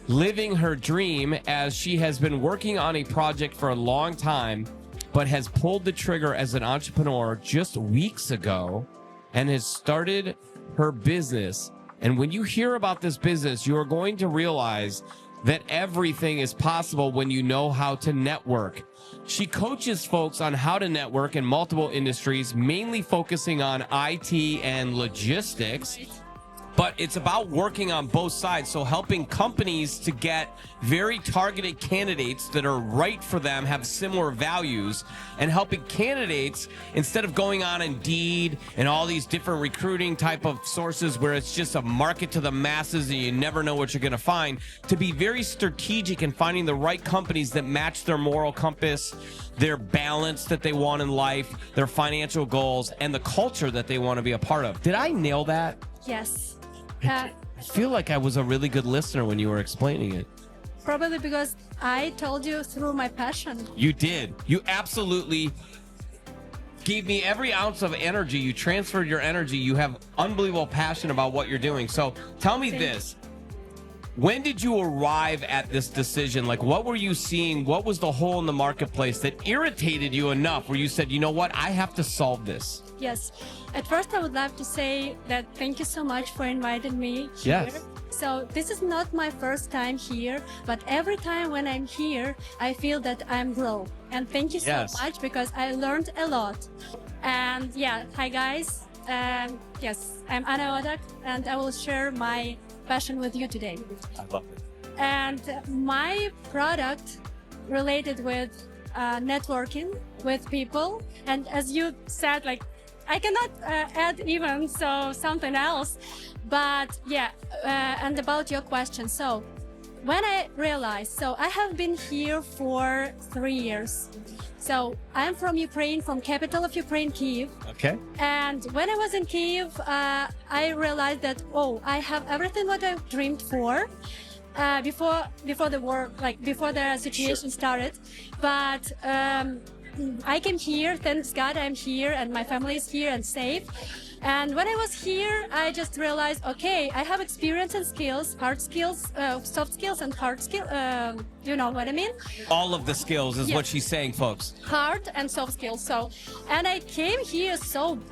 living her dream as she has been working on a project for a long time, but has pulled the trigger as an entrepreneur just weeks ago and has started her business. And when you hear about this business, you are going to realize that everything is possible when you know how to network. She coaches folks on how to network in multiple industries, mainly focusing on IT and logistics. But it's about working on both sides, so helping companies to get very targeted candidates that are right for them, have similar values, and helping candidates, instead of going on Indeed and all these different recruiting type of sources where it's just a market to the masses and you never know what you're going to find, to be very strategic in finding the right companies that match their moral compass, their balance that they want in life, their financial goals, and the culture that they want to be a part of. Did I nail that? Yes. I feel like I was a really good listener when you were explaining it. Probably because I told you through my passion. You did. You absolutely gave me every ounce of energy. You transferred your energy. You have unbelievable passion about what you're doing. So tell me this. When did you arrive at this decision? Like, what were you seeing? What was the hole in the marketplace that irritated you enough where you said, you know what, I have to solve this? Yes. At first, I would love to say that thank you so much for inviting me here. Yes. So this is not my first time here, but every time when I'm here, I feel that I'm grow. And thank you so much because I learned a lot. And yeah, hi guys. Yes, I'm Anna Odak, and I will share my passion with you today. I love it. And my product related with networking with people. And as you said, like, I cannot add even so something else, but yeah, and about your question. So when I realized, so I have been here for 3 years. So I'm from Ukraine, from capital of Ukraine, Kyiv. Okay. And when I was in Kyiv, I realized that, oh, I have everything what I dreamed for. Before the war, like before the situation started, but I came here, thanks God I'm here and my family is here and safe. And when I was here, I just realized, okay, I have experience and skills, hard skills, soft skills and hard skill, you know what I mean? All of the skills is what she's saying, folks. Hard and soft skills. So, and I came here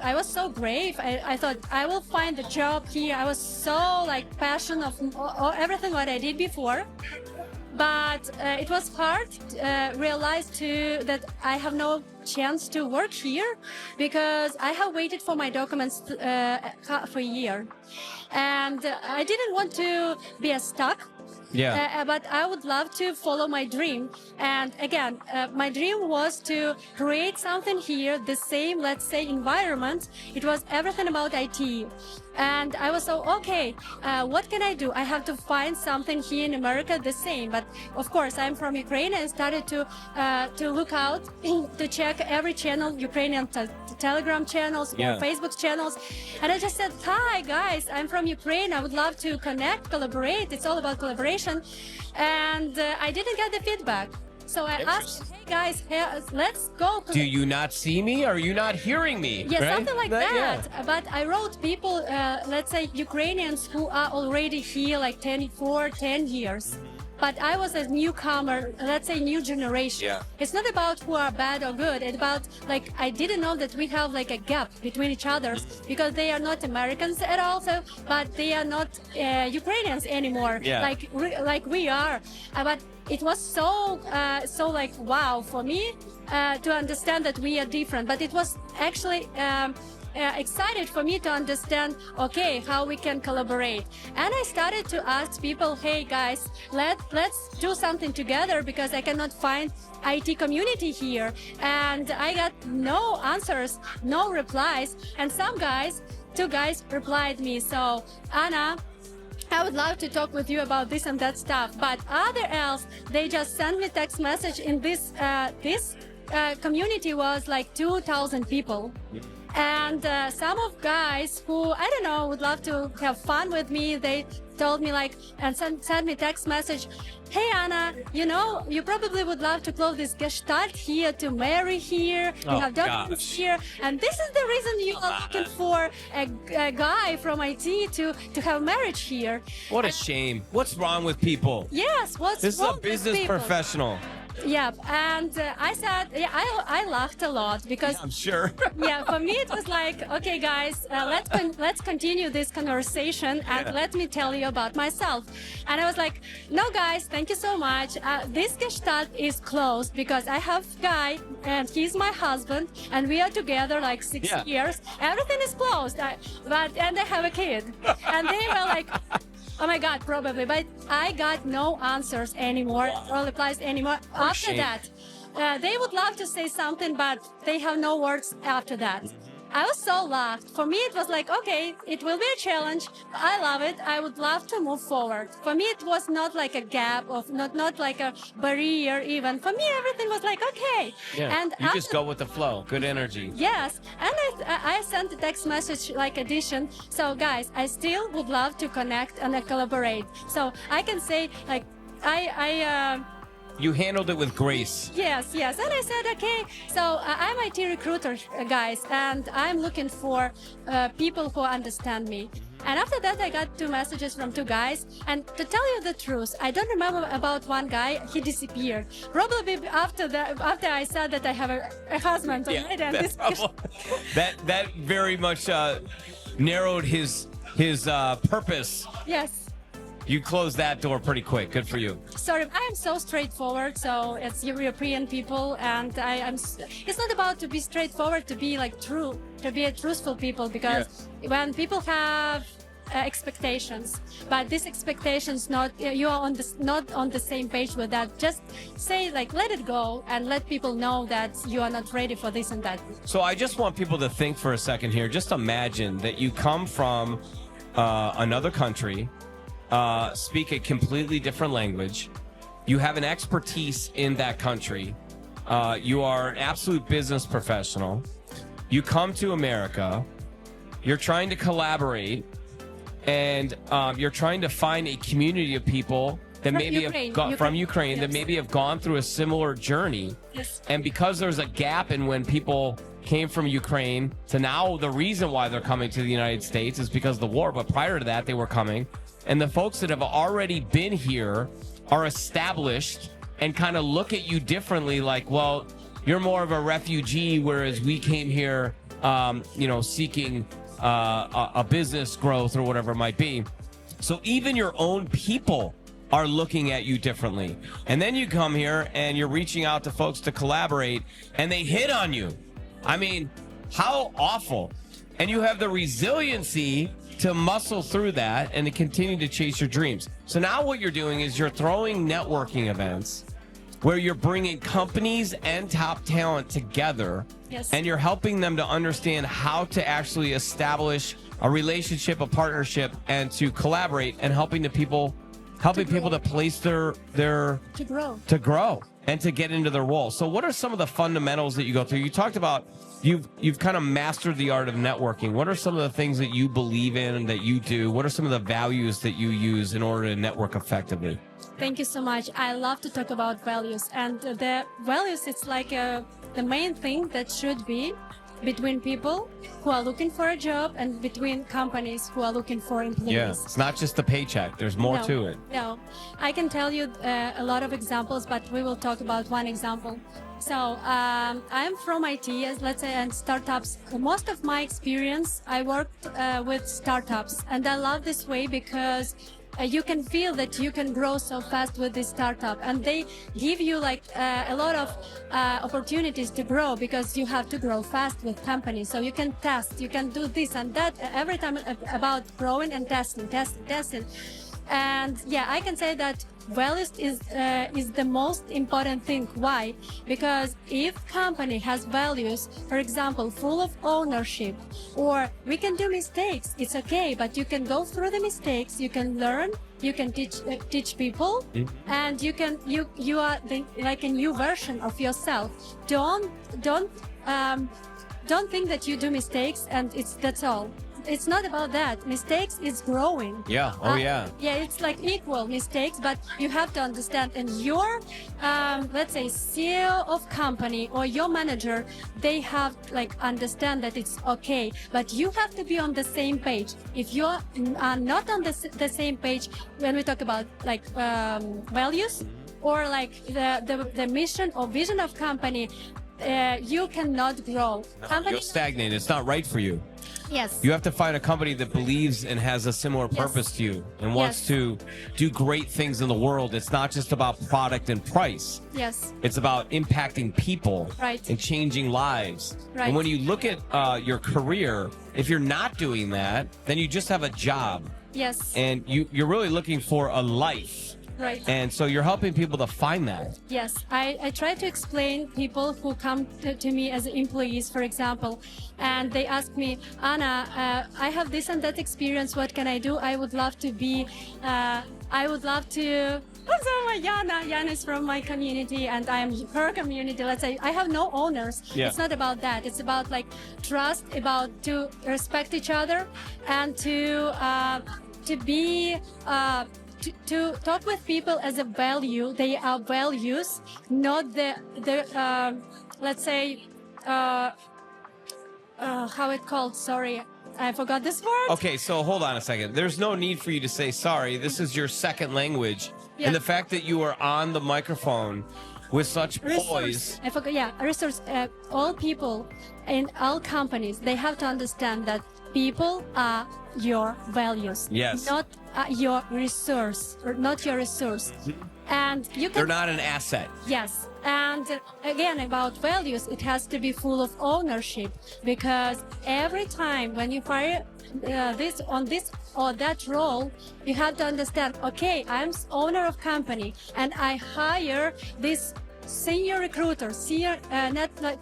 I was so brave. I thought I will find a job here. I was so like passionate of everything what I did before. But it was hard to realize too that I have no chance to work here because I have waited for my documents for a year. And I didn't want to be stuck. Yeah. But I would love to follow my dream. And again, my dream was to create something here, the same, let's say, environment. It was everything about IT. And I was so, okay, what can I do? I have to find something here in America the same. But of course, I'm from Ukraine and started to look out, to check every channel, Ukrainian Telegram channels or Facebook channels. And I just said, hi guys, I'm from Ukraine. I would love to connect, collaborate. It's all about collaboration. And I didn't get the feedback. So I asked, hey guys, let's go. Do you not see me? Are you not hearing me? Yeah, Right? something like that. Yeah. But I wrote people, let's say Ukrainians who are already here like 10 years. But I was a newcomer, let's say new generation. Yeah. It's not about who are bad or good. It's about like I didn't know that we have like a gap between each other because they are not Americans at all, but they are not Ukrainians anymore. Yeah. Like we are. But it was so like wow for me to understand that we are different. But it was actually. Excited for me to understand, okay, how we can collaborate. And I started to ask people, hey guys, let's do something together because I cannot find IT community here. And I got no answers, no replies. And two guys replied me. So Anna, I would love to talk with you about this and that stuff. But other else, they just sent me text message in this community was like 2,000 people. And some of guys who, I don't know, would love to have fun with me, they told me like, and sent me text message, hey Anna, you probably would love to close this gestalt here, to marry here, you have documents here, and this is the reason you are looking for a guy from IT to have marriage here. What a shame. What's wrong with people? Yes, This is a business professional. Yeah, and I said, I laughed a lot because I'm sure. yeah, for me it was like, okay, guys, let's continue this conversation and let me tell you about myself. And I was like, no, guys, thank you so much. This gestalt is closed because I have a guy and he's my husband and we are together like 6 years. Everything is closed, and I have a kid. And they were like, oh my God, probably. But I got no answers anymore, or replies anymore. After that, they would love to say something, but they have no words after that. I was so lost. For me, it was like, okay, it will be a challenge. I love it. I would love to move forward. For me, it was not like a gap of not like a barrier even. For me, everything was like, okay. Yeah. And You just go with the flow. Good energy. Yes, and I sent a text message like addition. So guys, I still would love to connect and collaborate. So I can say like You handled it with grace. Yes. And I said, okay, so I'm IT recruiter, guys, and I'm looking for people who understand me. And after that, I got 2 messages from 2 guys. And to tell you the truth, I don't remember about one guy. He disappeared. Probably after I said that I have a husband. Yeah, right? And that very much narrowed his purpose. Yes. You closed that door pretty quick. Good for you. Sorry, I am so straightforward. So it's European people, and it's not about to be straightforward, to be like true, to be a truthful people, because when people have expectations, but these expectations you are not on the same page with that. Just say like, let it go, and let people know that you are not ready for this and that. So I just want people to think for a second here. Just imagine that you come from another country. Speak a completely different language. You have an expertise in that country. You are an absolute business professional. You come to America. You're trying to collaborate, and you're trying to find a community of people that maybe have gone from Ukraine, that maybe have gone through a similar journey. Yes. And because there's a gap in when people came from Ukraine to now, the reason why they're coming to the United States is because of the war. But prior to that, they were coming. And the folks that have already been here are established and kind of look at you differently, like, well, you're more of a refugee, whereas we came here, seeking a business growth or whatever it might be. So even your own people are looking at you differently. And then you come here and you're reaching out to folks to collaborate, and they hit on you. I mean, how awful. And you have the resiliency to muscle through that and to continue to chase your dreams. So now what you're doing is you're throwing networking events where you're bringing companies and top talent together. Yes. And you're helping them to understand how to actually establish a relationship, a partnership, and to collaborate, and helping people to place their to grow and to get into their role. So what are some of the fundamentals that you go through? You talked about you've kind of mastered the art of networking. What are some of the things that you believe in and that you do? What are some of the values that you use in order to network effectively? Thank you so much. I love to talk about values, and the values, it's like the main thing that should be between people who are looking for a job and between companies who are looking for employees. Yeah, it's not just the paycheck. There's more No, to it. No, I can tell you a lot of examples, but we will talk about one example. So I'm from IT, let's say, and startups. Most of my experience, I worked with startups, and I love this way because you can feel that you can grow so fast with this startup, and they give you like a lot of opportunities to grow because you have to grow fast with companies. So you can test, you can do this and that every time about growing and testing. And yeah, I can say that values is the most important thing. Why? Because if company has values, for example, full of ownership, or we can do mistakes, it's okay, but you can go through the mistakes, you can learn, you can teach people, and you are like a new version of yourself. Don't think that you do mistakes and that's all. It's not about that. Mistakes is growing. Yeah. Oh, yeah. Yeah, it's like equal mistakes, but you have to understand. And your, let's say, CEO of company or your manager, they have like understand that it's okay, but you have to be on the same page. If you are not on the same page, when we talk about like values or like the mission or vision of company, you cannot grow. You'll stagnate. It's not right for you. Yes. You have to find a company that believes and has a similar purpose to you and wants to do great things in the world. It's not just about product and price. Yes. It's about impacting people and changing lives. Right. And when you look at your career, if you're not doing that, then you just have a job. Yes. And you're really looking for a life. Right. And so you're helping people to find that. Yes, I try to explain people who come to me as employees, for example, and they ask me, Anna, I have this and that experience. What can I do? I would love to be, also my Yana is from my community and I am her community. Let's say I have no owners. Yeah. It's not about that. It's about like trust, about to respect each other and to be, to talk with people as a value. They are values, not the let's say how it called, sorry, I forgot this word. Okay, so hold on a second. There's no need for you to say sorry. This is your second language. Yeah. And the fact that you are on the microphone with such poise. I forgot, yeah, resource. All people in all companies, they have to understand that people are your values. Yes. Not your resource, or not your resource. And you can. They're not an asset. Yes. And again, about values, it has to be full of ownership, because every time when you fire this or that role, you have to understand, okay, I'm owner of company and I hire this senior recruiter, senior,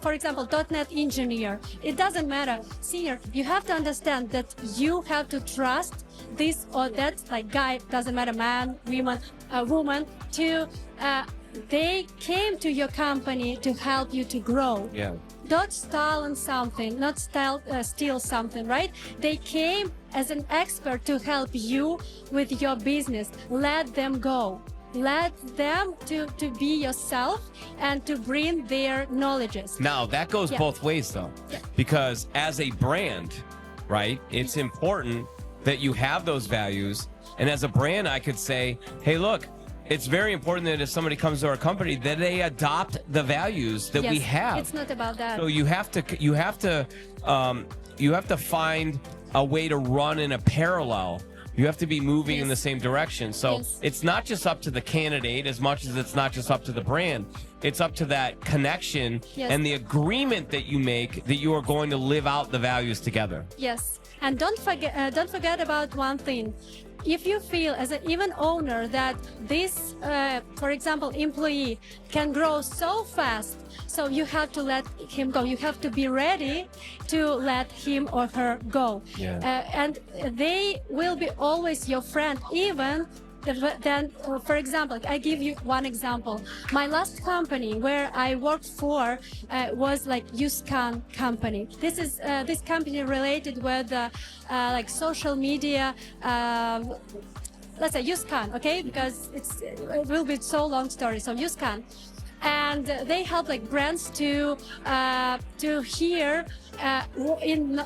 for example, .NET engineer. It doesn't matter, senior. You have to understand that you have to trust this or that, like guy, doesn't matter, man, woman, to they came to your company to help you to grow. Yeah. Not steal something, not steal something, right? They came as an expert to help you with your business. Let them go. Let them to be yourself and to bring their knowledges. Now, that goes both ways, though, because as a brand, right, it's important that you have those values. And as a brand, I could say, hey, look, it's very important that if somebody comes to our company, that they adopt the values that we have. It's not about that. So you have to find a way to run in a parallel. You have to be moving in the same direction. So it's not just up to the candidate as much as it's not just up to the brand. It's up to that connection and the agreement that you make that you are going to live out the values together. Yes, and don't forget about one thing. If you feel as an even owner that this, for example, employee can grow so fast, so you have to let him go. You have to be ready to let him or her go. Yeah. And they will be always your friend, even then, for example, I give you one example. My last company where I worked for was like USCAN company. This is this company related with like social media, let's say YouScan, okay, because it will be so long story. So YouScan, and they help like brands to hear in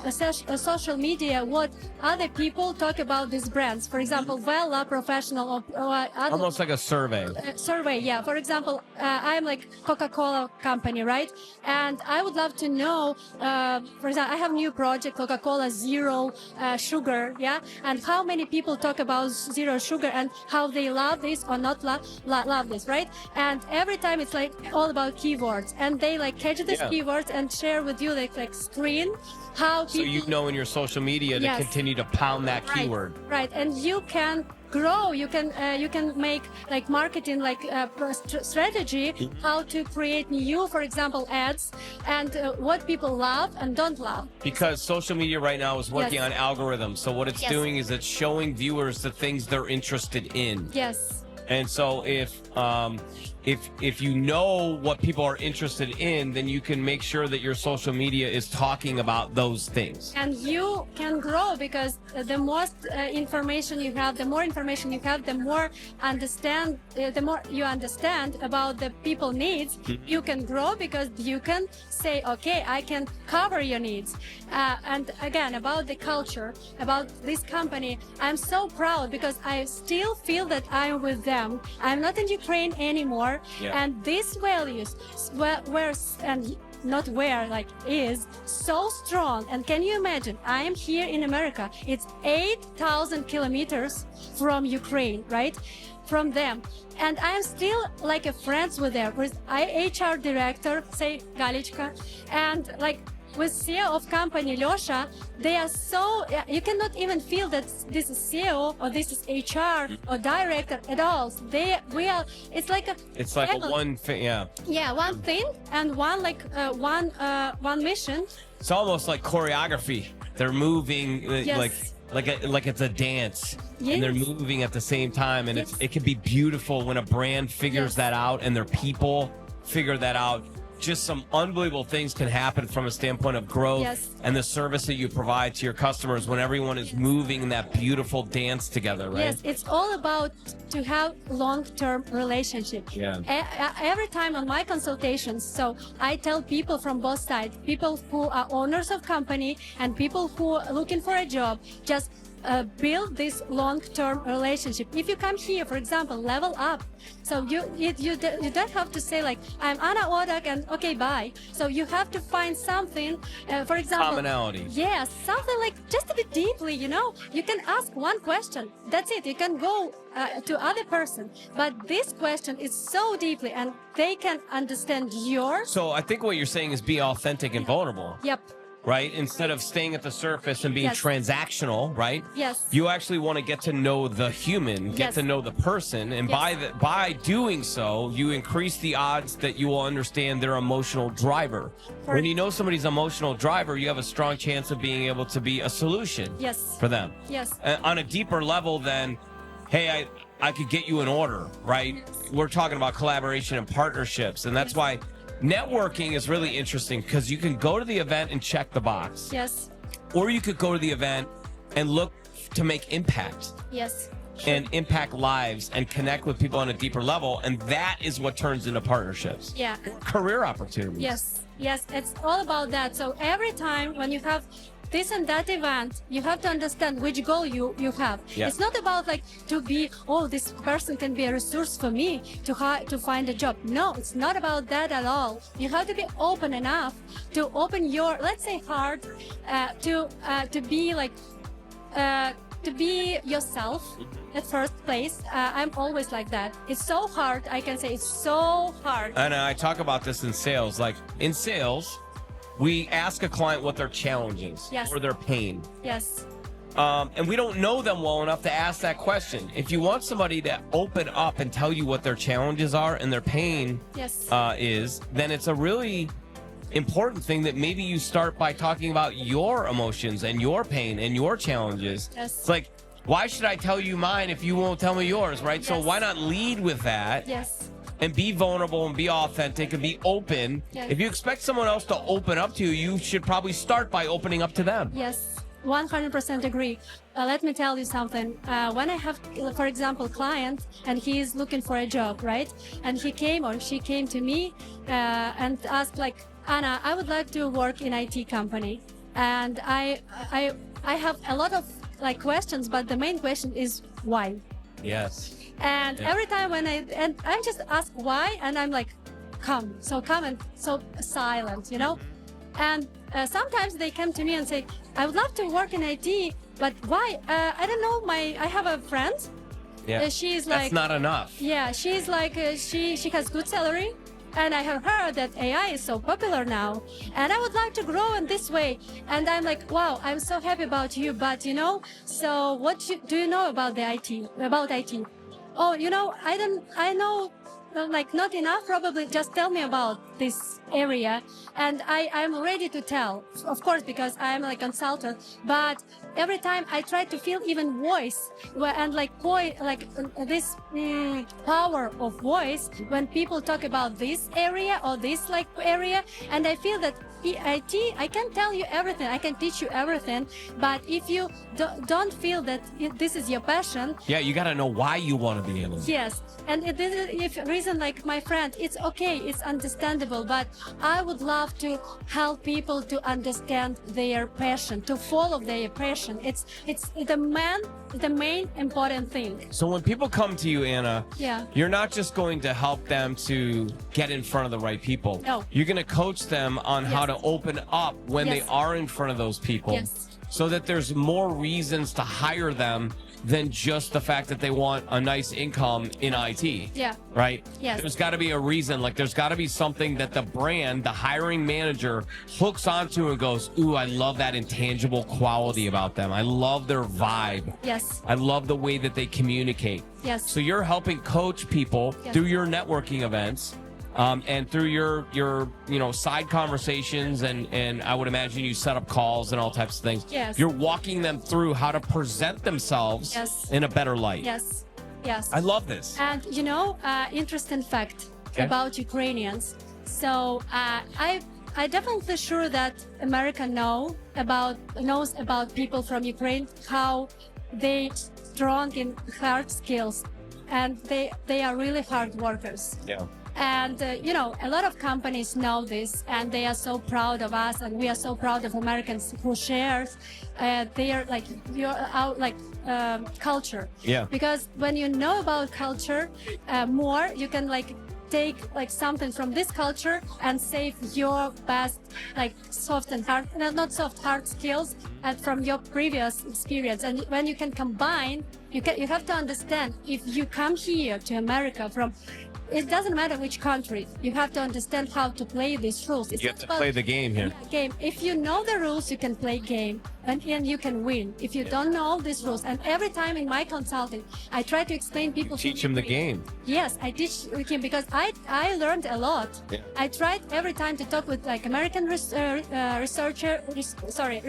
social media what other people talk about these brands. For example, Vela Professional or other Almost like a survey. survey. Yeah. For example, I'm like Coca-Cola company, right? And I would love to know, for example, I have a new project, Coca-Cola Zero Sugar. Yeah. And how many people talk about zero sugar and how they love this or not love this, right? And every time it's like all about keywords, and they like catch these keywords and share with you like screen how people. So you know in your social media to continue to pound that keyword. Right, and you can grow. You can make like marketing like strategy, how to create new, for example, ads and what people love and don't love. Because social media right now is working on algorithms. So what it's doing is it's showing viewers the things they're interested in. Yes. And so if you know what people are interested in, then you can make sure that your social media is talking about those things. And you can grow because the more information you have, the more you understand about the people needs, you can grow because you can say, okay, I can cover your needs. And again, about the culture, about this company, I'm so proud because I still feel that I'm with them. I'm not in Ukraine anymore. And these values is so strong. And can you imagine, I am here in America. It's 8,000 kilometers from Ukraine, right? From them. And I'm still like a friends with them. With HR director, say Galichka, and like with CEO of company Losha, they are so, you cannot even feel that this is CEO or this is HR or director at all. It's like one thing, one thing and one one mission. It's almost like choreography. They're moving like it's a dance, and they're moving at the same time, and it can be beautiful when a brand figures that out and their people figure that out. Just some unbelievable things can happen from a standpoint of growth and the service that you provide to your customers when everyone is moving in that beautiful dance together, right? Yes, it's all about to have long-term relationship. Every time on my consultations, so I tell people from both sides, people who are owners of company and people who are looking for a job, just build this long-term relationship. If you come here, for example, level up. So you don't have to say like, I'm Anna Odak and okay, bye. So you have to find something, for example. Commonality. Yes, something like just a bit deeply, you know. You can ask one question. That's it. You can go to other person. But this question is so deeply and they can understand yours. So I think what you're saying is be authentic and vulnerable. Yep. Right? Instead of staying at the surface and being transactional, right? Yes. You actually want to get to know the human, get to know the person, and by doing so, you increase the odds that you will understand their emotional driver. When you know somebody's emotional driver, you have a strong chance of being able to be a solution for them. Yes. On a deeper level than, hey, I could get you an order, right? We're talking about collaboration and partnerships, and that's why networking is really interesting because you can go to the event and check the box. Yes. Or you could go to the event and look to make impact. Yes. And impact lives and connect with people on a deeper level. And that is what turns into partnerships. Yeah. Career opportunities. Yes. Yes. It's all about that. So every time when you have this and that event, you have to understand which goal you have. Yeah. It's not about like to be, oh, this person can be a resource for me to find a job. No, it's not about that at all. You have to be open enough to open your, let's say, heart to be like to be yourself at first place. I'm always like that. It's so hard. I can say it's so hard. And I talk about this in sales. Like in sales, we ask a client what their challenge is or their pain. Yes. And we don't know them well enough to ask that question. If you want somebody to open up and tell you what their challenges are and their pain is, then it's a really important thing that maybe you start by talking about your emotions and your pain and your challenges. Yes. It's like, why should I tell you mine if you won't tell me yours, right? Yes. So why not lead with that? Yes. And be vulnerable and be authentic and be open. Yes. If you expect someone else to open up to you, you should probably start by opening up to them. Yes. 100% agree. Let me tell you something. When I have, for example, client and he is looking for a job, right? And he came or she came to me and asked like, Anna, I would like to work in IT company. And I have a lot of like questions, but the main question is why? Yes. And every time when I just ask why, and I'm like, come and so silent, you know? And sometimes they come to me and say, I would love to work in IT, but why? I don't know. I have a friend. Yeah. She's That's like, not enough. yeah, she's like, she has good salary. And I have heard that AI is so popular now, and I would like to grow in this way. And I'm like, wow, I'm so happy about you. But you know, so do you know about the IT? About IT? Oh, you know, I know, like not enough. Probably just tell me about this area, and I'm ready to tell, of course, because I'm like consultant. But every time I try to feel even voice and like this power of voice when people talk about this area or this like area, and I feel that IT, I can tell you everything, I can teach you everything, but if you don't feel that this is your passion, Yeah, you got to know why you want to be able to. yes, and if reason like my friend, it's okay, it's understandable, but I would love to help people to understand their passion, to follow their passion. It's the main important thing. So when people come to you, Anna, Yeah. you're not just going to help them to get in front of the right people. No. You're going to coach them on how to open up when they Yes. are in front of those people. Yes. So that there's more reasons to hire them than just the fact that they want a nice income in IT. Yeah. Right? Yes. There's got to be a reason. Like, there's got to be something that the brand, the hiring manager, hooks onto and goes, ooh, I love that intangible quality about them. I love their vibe. Yes. I love the way that they communicate. Yes. So you're helping coach people Yes. through your networking events. And through your side conversations and I would imagine you set up calls and all types of things. Yes. You're walking them through how to present themselves Yes. in a better light. Yes. Yes. I love this. And you know, interesting fact about Ukrainians. So I definitely sure that America knows about people from Ukraine, how they strong in hard skills, and they are really hard workers. Yeah. And a lot of companies know this, and they are so proud of us, and we are so proud of Americans who shares their culture. Yeah. Because when you know about culture more, you can take something from this culture and save your best soft and hard, not soft, hard skills and from your previous experience. And when you can combine, you have to understand, if you come here to America from, it doesn't matter which country, you have to understand how to play these rules. It's You have to play the game here. game. If you know the rules, you can play game and you can win. If you don't know these rules, and every time in my consulting, I try to explain people. Teach them the game. Yes, I teach him because I learned a lot. Yeah. I tried every time to talk with American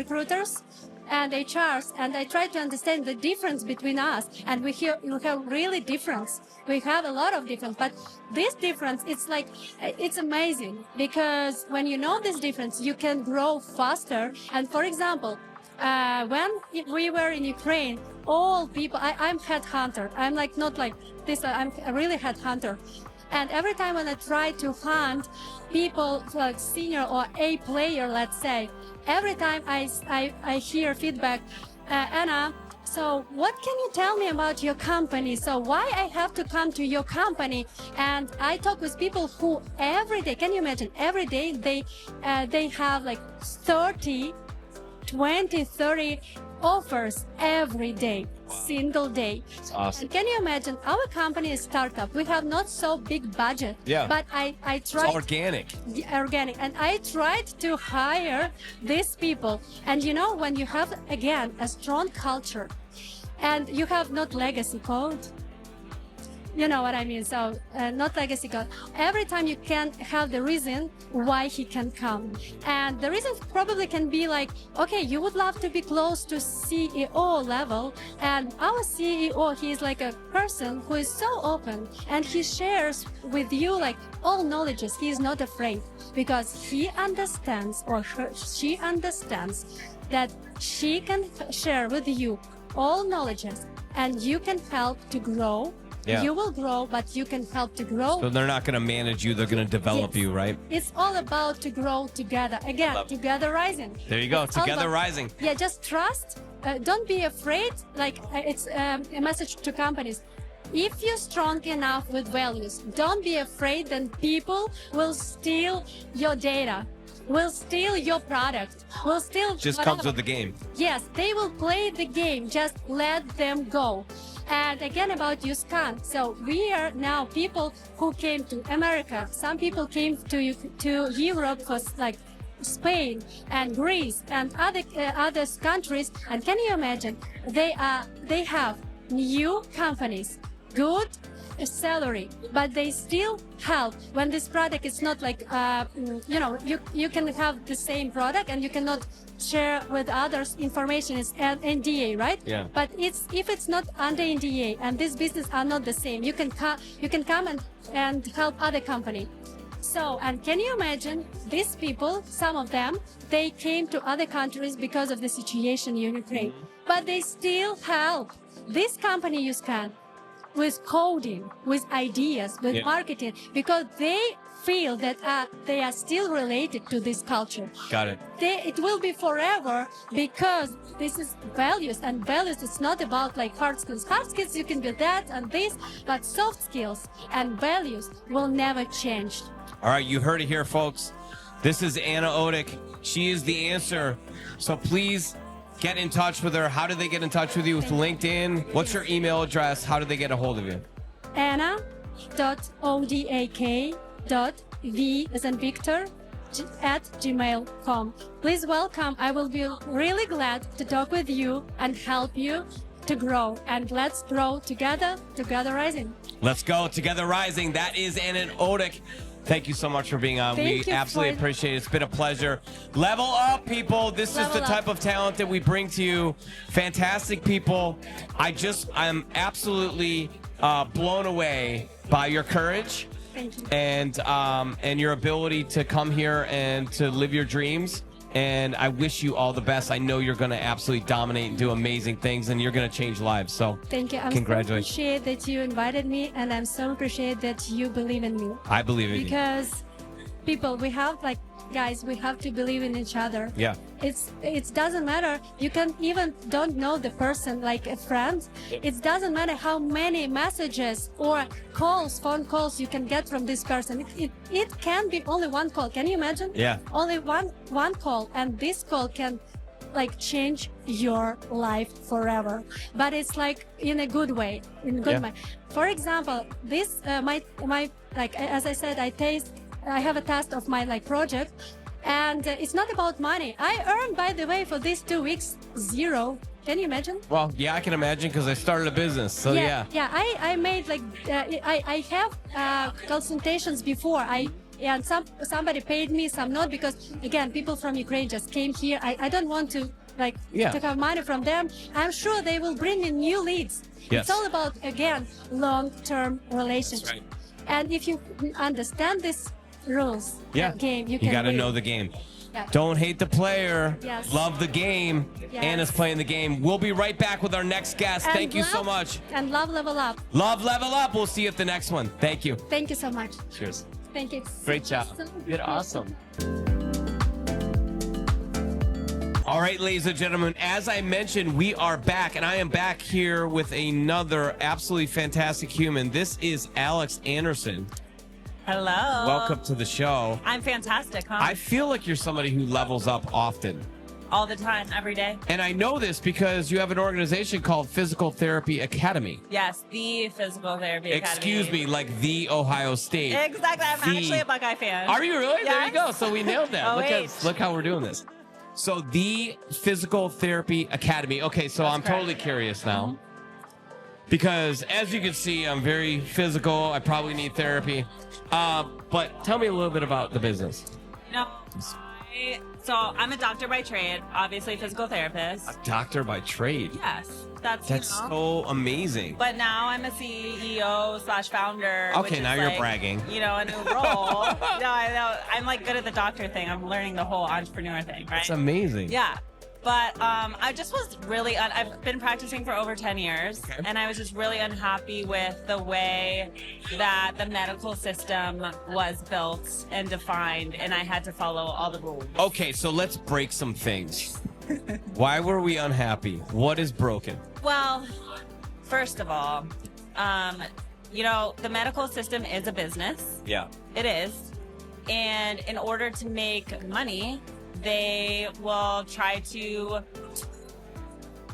recruiters and HRs, and I try to understand the difference between us. And we have really difference. We have a lot of difference, but this difference, it's amazing, because when you know this difference, you can grow faster. And for example, when we were in Ukraine, all people, I'm headhunter. I'm not like this. I'm a really headhunter. And every time when I try to hunt people like senior or A player, let's say, every time I hear feedback, Anna, so what can you tell me about your company? So why I have to come to your company? And I talk with people who every day, can you imagine, every day they have 30 offers every day, single day. It's awesome. And can you imagine, our company is startup. We have not so big budget. Yeah. But I It's tried organic. organic, and I tried to hire these people. And when you have again a strong culture, and you have not legacy code, You know what I mean? So not legacy God. Every time you can have the reason why he can come. And the reason probably can be like, okay, you would love to be close to CEO level. And our CEO, he is like a person who is so open and he shares with you like all knowledges. He is not afraid because he understands she understands that she can share with you all knowledges and you can help to grow. Yeah. You will grow, but you can help to grow. So they're not going to manage you. They're going to develop Yes. you, right? It's all about to grow together. Again, together rising. There you go. It's all Together about- rising. Yeah, just trust. Don't be afraid. Like it's a message to companies. If you're strong enough with values, don't be afraid that people will steal your data, will steal your product, will steal Just whatever. comes with the game. Yes, they will play the game. Just let them go. And again about Yuskan. So we are now people who came to America. Some people came to Europe for like Spain and Greece and other countries. And can you imagine? They have new companies, good salary, but they still help when this product is not like you can have the same product and you cannot share with others information is NDA, right? Yeah. But if it's not under NDA and this business are not the same, you can come and help other company. So, and can you imagine these people, some of them, they came to other countries because of the situation in Ukraine, but they still help this company Yuskan with coding, with ideas, with marketing, because they feel that they are still related to this culture. Got it. It will be forever because this is values, and values is not about like hard skills. Hard skills you can be that and this, but soft skills and values will never change. All right, you heard it here, folks. This is Anna Odick. She is the answer. So please get in touch with her. How do they get in touch with you? With LinkedIn? What's your email address? How do they get a hold of you? Anna.odak.v as in Victor @gmail.com. Please welcome. I will be really glad to talk with you and help you to grow. And let's grow together rising. Let's go. Together Rising. That is Anna Odick. Thank you so much for being on. Thank We you absolutely for- appreciate it. It's been a pleasure. Level up, people. This is Level the up. type of talent that we bring to you. Fantastic people. I'm absolutely blown away by your courage Thank you. and your ability to come here and to live your dreams. And I wish you all the best. I know you're going to absolutely dominate and do amazing things, and you're going to change lives. So Thank you. I'm so congratulations. appreciate that you invited me, and I'm so appreciate that you believe in me. I believe in you. Because people, we have like guys, we have to believe in each other. Yeah. It doesn't matter. You can even don't know the person like a friend. It doesn't matter how many messages or phone calls you can get from this person. It can be only one call. Can you imagine? Yeah. Only one call, and this call can like change your life forever. But it's like in a good way, in a good way. For example, this my like as I said, I have a task of my like project, and it's not about money. I earned, by the way, for these 2 weeks, 0. Can you imagine? Well, yeah, I can imagine because I started a business. So yeah. I made like I have consultations before. And somebody paid me, some not, because again, people from Ukraine just came here. I don't want to like to have money from them. I'm sure they will bring me new leads. Yes. It's all about again long-term relationship. That's right. And if you understand this rules game, you can got to win. know the game. Yeah. Don't hate the player. Yes. Love the game. Yes. Anna's playing the game. We'll be right back with our next guest. And Thank you so love- much. And love level up. Love level up. We'll see you at the next one. Thank you. Thank you so much. Cheers. Thank you. Great job. So You did awesome. All right, ladies and gentlemen, as I mentioned, we are back, and I am back here with another absolutely fantastic human. This is Alex Anderson. Hello. Welcome to the show. I'm fantastic, huh? I feel like you're somebody who levels up often. All the time, every day. And I know this because you have an organization called Physical Therapy Academy. Yes, the Physical Therapy Academy. Excuse me, like the Ohio State. Exactly. I'm The- actually a Buckeye fan. Are you really? There you go. Yes. So we nailed that. OH. Look how we're doing this. So the Physical Therapy Academy. Okay, so That's I'm correct. totally curious now. because as you can see, I'm very physical. I probably need therapy. But tell me a little bit about the business. No, so I'm a doctor by trade, obviously physical therapist. A doctor by trade. Yes, that's so amazing. But now I'm a CEO / founder. Okay, which is now you're like, bragging. You know, a new role. No, I know. I'm like good at the doctor thing. I'm learning the whole entrepreneur thing, right? That's amazing. Yeah. But I just was really, I've been practicing for over 10 years, and I was just really unhappy with the way that the medical system was built and defined, and I had to follow all the rules. Okay, so let's break some things. Why were we unhappy? What is broken? Well, first of all, you know, the medical system is a business. Yeah. It is. And in order to make money, they will try to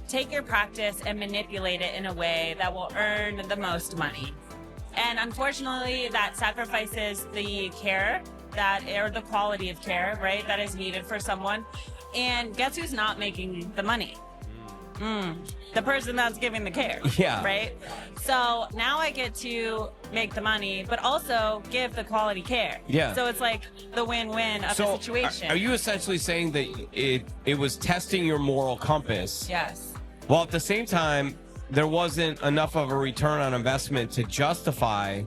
take your practice and manipulate it in a way that will earn the most money. And unfortunately, that sacrifices the care or the quality of care, right, that is needed for someone. And guess who's not making the money? The person that's giving the care. Yeah. Right? So now I get to make the money, but also give the quality care. Yeah. So it's like the win-win of the situation. Are you essentially saying that it was testing your moral compass? Yes. While at the same time, there wasn't enough of a return on investment to justify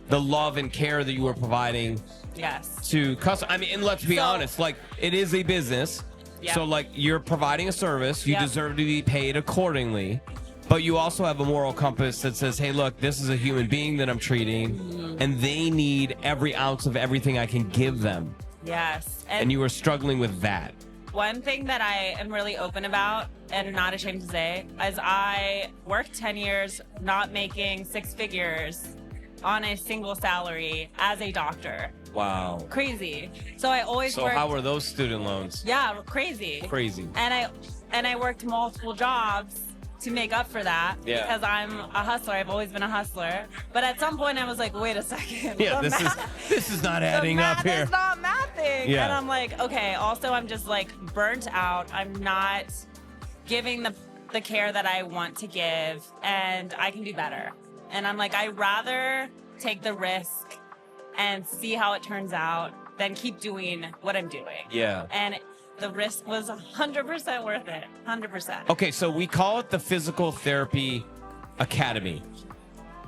the love and care that you were providing Yes. to customers. I mean, and let's be So- honest, like, it is a business. Yeah. So, like, you're providing a service. You Yeah. deserve to be paid accordingly. But you also have a moral compass that says, hey, look, this is a human being that I'm treating, and they need every ounce of everything I can give them. Yes. And you were struggling with that. One thing that I am really open about and not ashamed to say is I worked 10 years not making 6 figures on a single salary as a doctor. Wow. Crazy. So I always So worked. how were those student loans? Yeah, crazy. Crazy. And I worked multiple jobs to make up for that Yeah. because I'm a hustler. I've always been a hustler. But at some point I was like, wait a second. Yeah, The this is not adding the up math here. is not mathing. Yeah. And I'm like, okay, also I'm just like burnt out. I'm not giving the care that I want to give, and I can do better. And I'm like, I'd rather take the risk and see how it turns out than keep doing what I'm doing. Yeah. And the risk was 100% worth it. 100%. Okay, so we call it the Physical Therapy Academy.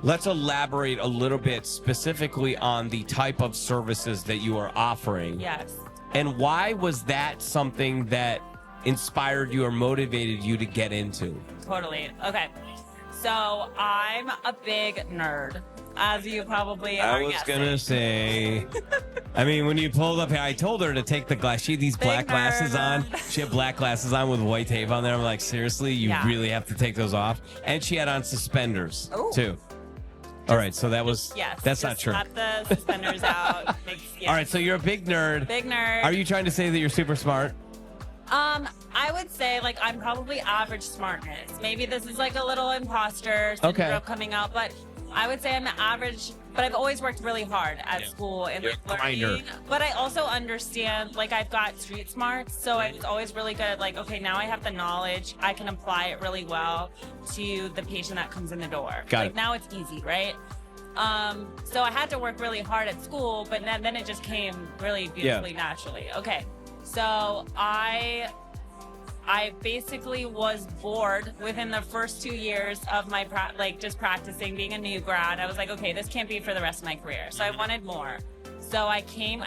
Let's elaborate a little bit specifically on the type of services that you are offering. Yes. And why was that something that inspired you or motivated you to get into? Totally. Okay. So I'm a big nerd, as you probably are I was guessing. gonna say, I mean, when you pulled up here, I told her to take the glass. She had these black glasses on. She had black glasses on with white tape on there. I'm like, seriously, you Yeah. really have to take those off? And she had on suspenders Ooh. too. All right, so that was Yes. that's not just true. Got the suspenders out. All right, so you're a big nerd. Big nerd. Are you trying to say that you're super smart? I would say like I'm probably average smartness. Maybe this is like a little imposter syndrome coming out, but I would say I'm average. But I've always worked really hard at school and You're like a grinder. learning. But I also understand like I've got street smarts, so I was always really good at like, okay, now I have the knowledge, I can apply it really well to the patient that comes in the door. Got like it. now it's easy, right? So I had to work really hard at school, but then it just came really beautifully naturally. Okay, so I basically was bored within the first 2 years of my just practicing, being a new grad. I was like, okay, this can't be for the rest of my career. So I wanted more. So I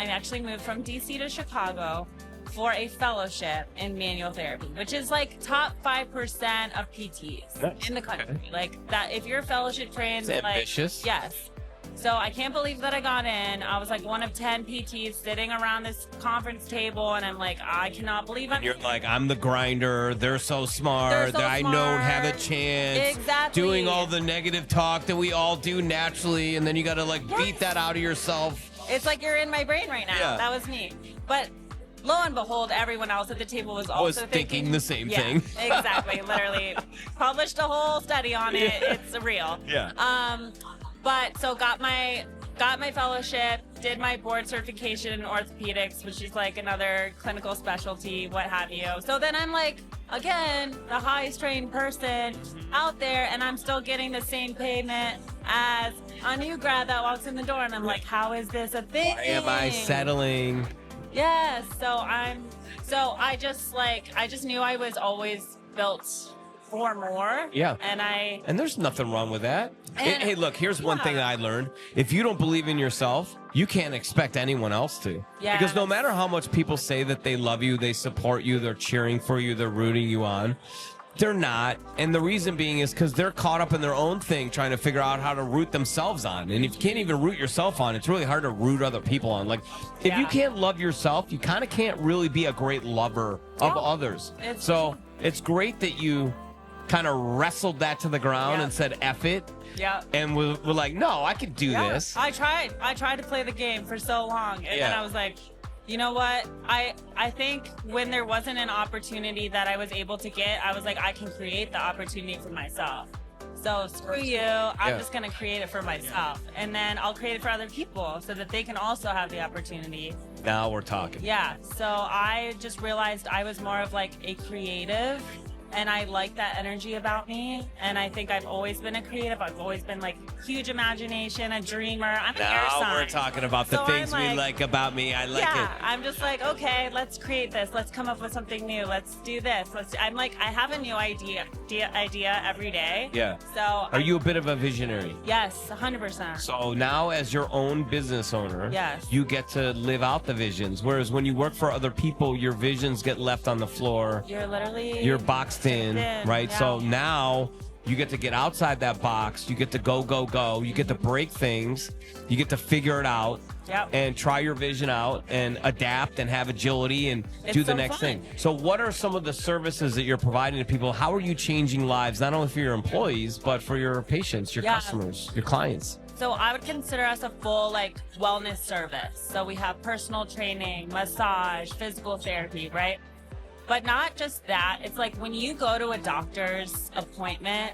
actually moved from DC to Chicago for a fellowship in manual therapy, which is like top 5% of PTs in the country. Like that, if you're fellowship trained, It's like, ambitious. yes. So I can't believe that I got in. I was like one of 10 PTs sitting around this conference table, and I'm like, I cannot believe I'm You're like, I'm the grinder. They're so smart. They're so I don't have a smart. chance. Exactly. Doing all the negative talk that we all do naturally, and then you got to like beat that out of yourself. It's like you're in my brain right now. Yeah. That was me. But lo and behold, everyone else at the table was also Was thinking the same thing. Exactly. Literally published a whole study on it. It's real. Yeah. But so got my fellowship, did my board certification in orthopedics, which is like another clinical specialty, what have you. So then I'm like, again, the highest trained person out there, and I'm still getting the same payment as a new grad that walks in the door, and I'm like, how is this a thing? Why am I settling? Yes. So I just knew I was always built for more. Yeah. And there's nothing wrong with that. And- Hey, look, here's one thing I learned. If you don't believe in yourself, you can't expect anyone else to. Yeah, Because no that's- matter how much people say that they love you, they support you, they're cheering for you, they're rooting you on, they're not. And the reason being is because they're caught up in their own thing trying to figure out how to root themselves on. And if you can't even root yourself on, it's really hard to root other people on. Like, if you Yeah. can't love yourself, you kind of can't really be a great lover of others. It's great that you kind of wrestled that to the ground Yeah. and said, F it. yeah. And we're like, no, I could do Yeah, this. I tried to play the game for so long, and then Yeah. I was like, you know what? I think when there wasn't an opportunity that I was able to get, I was like, I can create the opportunity for myself. So screw you. I'm Yeah. just gonna create it for myself, and then I'll create it for other people so that they can also have the opportunity. Now we're talking. Yeah. So I just realized I was more of like a creative. And I like that energy about me. And I think I've always been a creative. I've always been like huge imagination, a dreamer. I'm an air Now sign. we're talking about the So things I'm we like about me. I like yeah, it. I'm just like, okay, let's create this. Let's come up with something new. Let's do this. I'm like, I have a new idea every day. Yeah. So Are you a bit of a visionary? Yes, 100%. So now, as your own business owner, Yes. you get to live out the visions. Whereas when you work for other people, your visions get left on the floor. You're literally. You're boxed in, right? yeah. So now you get to get outside that box. You get to go. You get to break things. You get to figure it out. Yep. And try your vision out and adapt and have agility and It's do the so next fun. thing. So what are some of the services that you're providing to people? How are you changing lives, not only for your employees, but for your patients, your Yeah. customers, your clients? So I would consider us a full like wellness service. So we have personal training, massage, physical therapy, right? But not just that. It's like when you go to a doctor's appointment,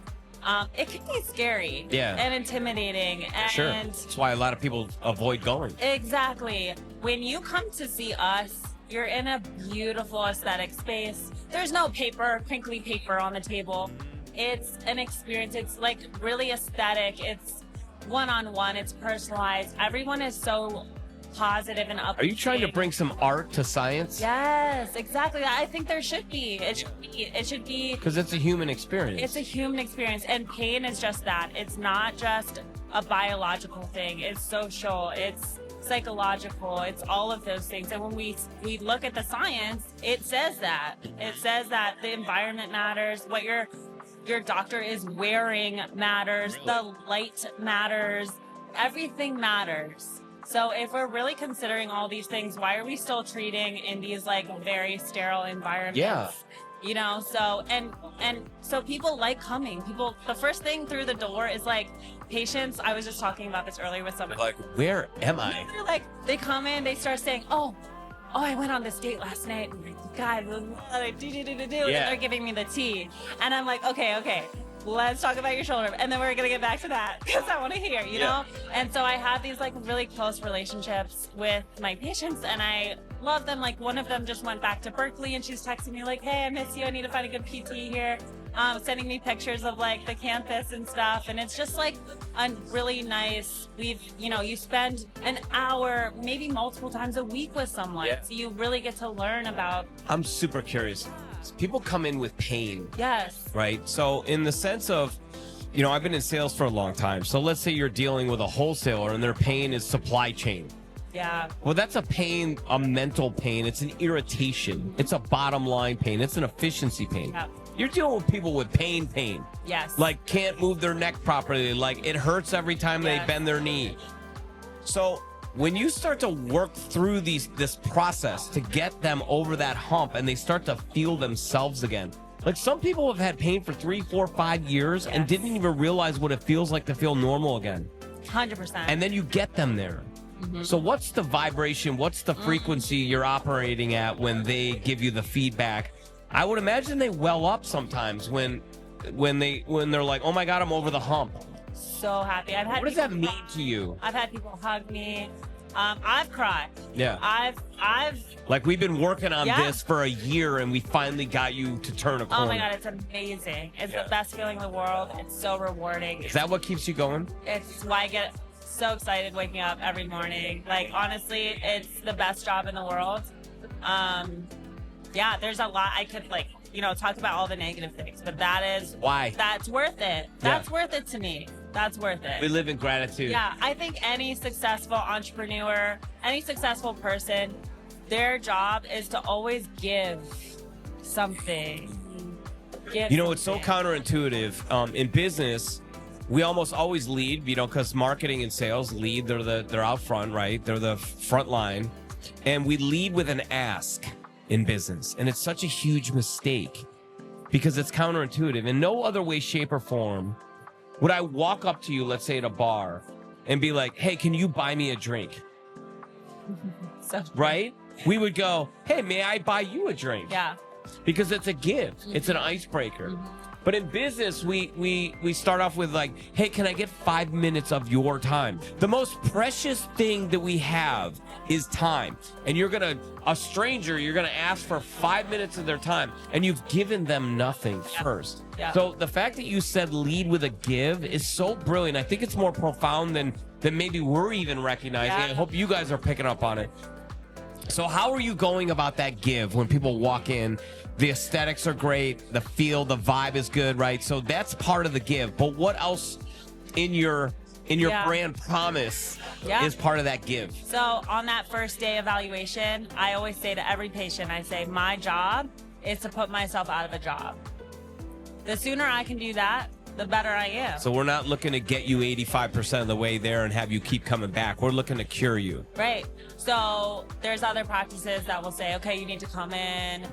it can be scary Yeah. and intimidating. And Sure. That's why a lot of people avoid going. Exactly. When you come to see us, you're in a beautiful aesthetic space. There's no paper, crinkly paper on the table. It's an experience. It's like really aesthetic. It's one-on-one. It's personalized. Everyone is so positive and up. Are you trying to bring some art to science? Yes, exactly. I think there should be. It should be. Because it's a human experience. It's a human experience, and pain is just that. It's not just a biological thing. It's social. It's psychological. It's all of those things. And when we look at the science, it says that. It says that the environment matters. What your doctor is wearing matters. The light matters. Everything matters. So if we're really considering all these things, why are we still treating in these like very sterile environments? Yeah. You know, so and so people like coming. People, the first thing through the door is like patients. I was just talking about this earlier with someone. like, where am I? They're like, they come in, they start saying, oh, I went on this date last night. And God, like, do. Yeah. And they're giving me the tea. And I'm like, okay. Let's talk about your shoulder, and then we're gonna get back to that because I want to hear, you know. And so I have these like really close relationships with my patients, and I love them. Like one of them just went back to Berkeley, and she's texting me like, "Hey, I miss you. I need to find a good PT here." Sending me pictures of like the campus and stuff, and it's just like a really nice. You spend an hour, maybe multiple times a week with someone, so you really get to learn about. I'm super curious. People come in with pain. Yes. Right? So in the sense of, I've been in sales for a long time. So let's say you're dealing with a wholesaler and their pain is supply chain. Yeah. Well, that's a pain, a mental pain. It's an irritation. It's a bottom line pain. It's an efficiency pain. Yeah. You're dealing with people with pain. Yes. Like can't move their neck properly. Like it hurts every time they Yes. bend their knee. So when you start to work through this process to get them over that hump and they start to feel themselves again. Like some people have had pain for 3, 4, 5 years and didn't even realize what it feels like to feel normal again. 100%. And then you get them there. So what's the vibration? What's the frequency you're operating at when they give you the feedback? I would imagine they well up sometimes when they're like, "Oh my God, I'm over the hump." so happy. What does that mean to you? I've had people hug me. I've cried. Yeah. I've. Like we've been working on Yeah. this for a year, and we finally got you to turn a corner. Oh my God, it's amazing. It's Yeah. the best feeling in the world. It's so rewarding. Is that what keeps you going? It's why I get so excited waking up every morning. Like, honestly, it's the best job in the world. Yeah, there's a lot I could, like, talk about all the negative things, but Why? that's worth it. That's worth it to me. That's worth it. We live in gratitude. Yeah, I think any successful entrepreneur, any successful person, their job is to always give something. It's so counterintuitive. In business, we almost always lead, because marketing and sales lead. They're out front, right? They're the front line. And we lead with an ask in business. And it's such a huge mistake because it's counterintuitive. In no other way, shape, or form would I walk up to you, let's say at a bar, and be like, hey, can you buy me a drink? Right? We would go, hey, may I buy you a drink? Yeah. Because it's a give. It's an icebreaker. But in business, we start off with like, hey, can I get 5 minutes of your time? The most precious thing that we have is time. And a stranger, you're gonna ask for 5 minutes of their time, and you've given them nothing first. Yeah. So the fact that you said lead with a give is so brilliant. I think it's more profound than maybe we're even recognizing. Yeah. I hope you guys are picking up on it. So how are you going about that give when people walk in? The aesthetics are great. The feel, the vibe is good, right? So that's part of the give. But what else in your brand promise is part of that give? So on that first day evaluation, I always say to every patient, I say, my job is to put myself out of a job. The sooner I can do that, the better I am. So we're not looking to get you 85% of the way there and have you keep coming back. We're looking to cure you. Right. So there's other practices that will say, okay, you need to come in,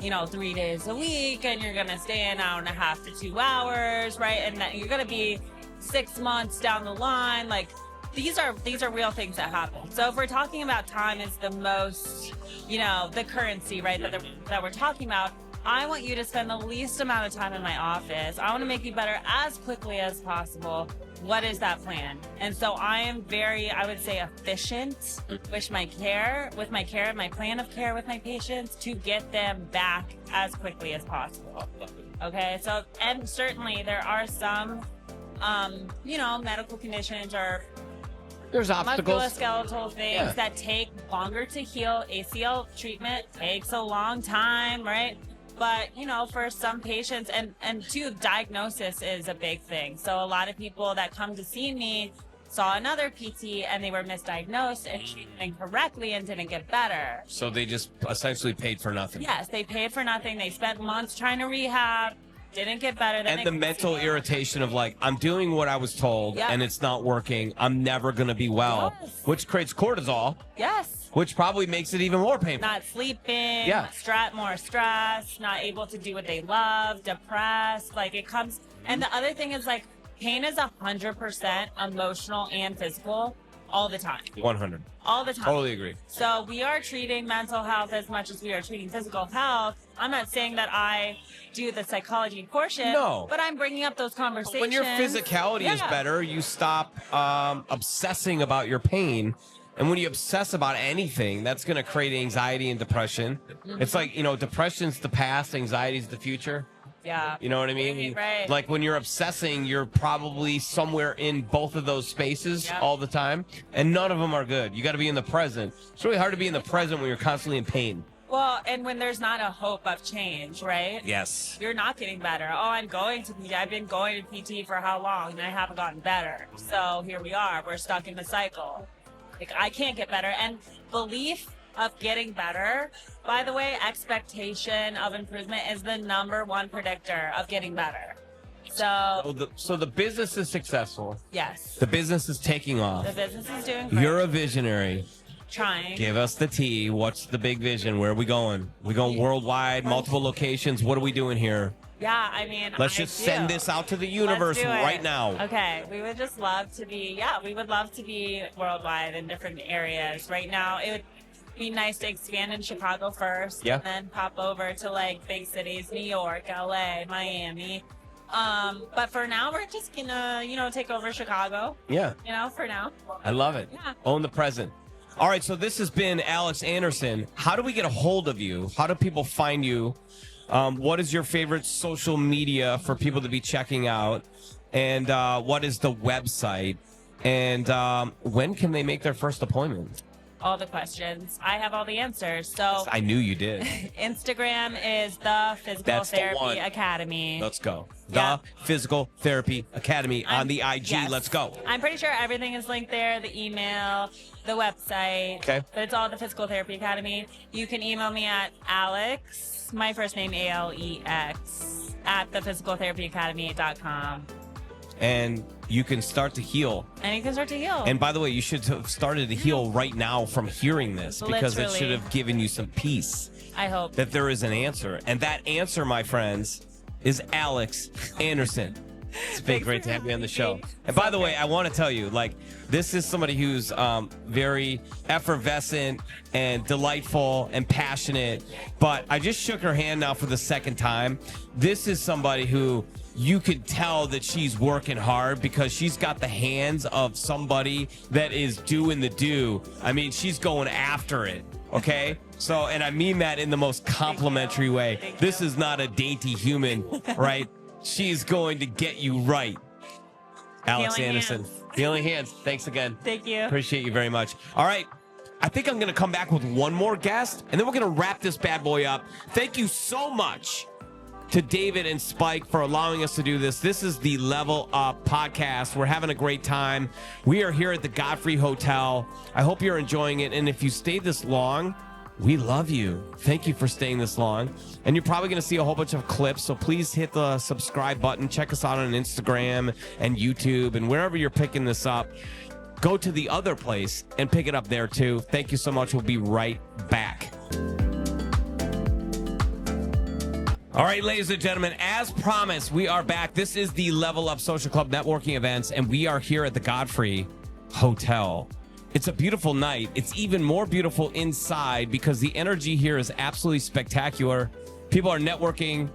3 days a week, and you're going to stay an hour and a half to 2 hours, right? And that you're going to be 6 months down the line. Like, these are real things that happen. So if we're talking about time is the most, the currency, right, that we're talking about, I want you to spend the least amount of time in my office. I want to make you better as quickly as possible. What is that plan? And so I am very, I would say, efficient with my plan of care with my patients to get them back as quickly as possible. Okay, so, and certainly there are some, medical conditions or there's obstacles, musculoskeletal things that take longer to heal. ACL treatment takes a long time, right? But, for some patients, and two, diagnosis is a big thing. So a lot of people that come to see me saw another PT and they were misdiagnosed and treated incorrectly and didn't get better. So they just essentially paid for nothing. Yes, they paid for nothing. They spent months trying to rehab, didn't get better. And the mental irritation of like, I'm doing what I was told and it's not working. I'm never going to be well, which creates cortisol. Yes. Which probably makes it even more painful. Not sleeping, Yeah. more stress, not able to do what they love, depressed. Like it comes. And the other thing is like pain is 100% emotional and physical all the time. 100. All the time. Totally agree. So we are treating mental health as much as we are treating physical health. I'm not saying that I do the psychology portion, No. but I'm bringing up those conversations. When your physicality is better, you stop obsessing about your pain. And when you obsess about anything, that's going to create anxiety and depression. It's like, depression's the past, anxiety's the future. Yeah. You know what I mean? Right. Like when you're obsessing, you're probably somewhere in both of those spaces all the time. And none of them are good. You got to be in the present. It's really hard to be in the present when you're constantly in pain. Well, and when there's not a hope of change, right? Yes. You're not getting better. Oh, I've been going to PT for how long and I haven't gotten better. So here we are. We're stuck in the cycle. Like, I can't get better. And belief of getting better, by the way, expectation of improvement is the #1 predictor of getting better. So the business is successful. Yes. The business is taking off. The business is doing great. You're a visionary. Trying. Give us the tea. What's the big vision? Where are we going? We going worldwide, multiple locations. What are we doing here? Yeah, I mean, Let's just send this out to the universe right now. Okay, we would just love to be, we would love to be worldwide in different areas. Right now, it would be nice to expand in Chicago first, and then pop over to like big cities, New York, LA, Miami. But for now, we're just gonna, take over Chicago. Yeah. For now. I love it. Yeah. Own the present. All right, so this has been Alex Anderson. How do we get a hold of you? How do people find you? What is your favorite social media for people to be checking out? And what is the website? And when can they make their first appointment? All the questions. I have all the answers. So I knew you did. Instagram is the Physical That's the Therapy one. Academy. Let's go. Yeah. The Physical Therapy Academy on the IG. Yes. Let's go. I'm pretty sure everything is linked there, the email, the website. Okay. But it's all the Physical Therapy Academy. You can email me at Alex, my first name, ALEX, at thephysicaltherapyacademy.com. And you can start to heal. And you can start to heal. And by the way, you should have started to heal right now from hearing this, because it should Literally. have given you some peace I hope. that there is an answer. And that answer, my friends, is Alex Anderson. It's been Thanks great for to have you on the show. having me. And by So the way, good. I want to tell you, this is somebody who's very effervescent and delightful and passionate. But I just shook her hand now for the second time. This is somebody who you could tell that she's working hard, because she's got the hands of somebody that is doing the do. I mean, she's going after it. Okay. So, and I mean that in the most complimentary way. Thank This you. is not a dainty human, right? She's going to get you right. Alex Healing Anderson. hands. Healing hands. Thanks again. Thank you. Appreciate you very much. All right. I think I'm going to come back with one more guest, and then we're going to wrap this bad boy up. Thank you so much to David and Spike for allowing us to do this. This is the Level Up podcast. We're having a great time. We are here at the Godfrey Hotel. I hope you're enjoying it. And if you stayed this long, we love you. Thank you for staying this long. And you're probably going to see a whole bunch of clips. So please hit the subscribe button. Check us out on Instagram and YouTube and wherever you're picking this up. Go to the other place and pick it up there too. Thank you so much. We'll be right back. All right, ladies and gentlemen, as promised, we are back. This is the Level Up Social Club networking events, and we are here at the Godfrey Hotel. It's a beautiful night. It's even more beautiful inside because the energy here is absolutely spectacular. People are networking.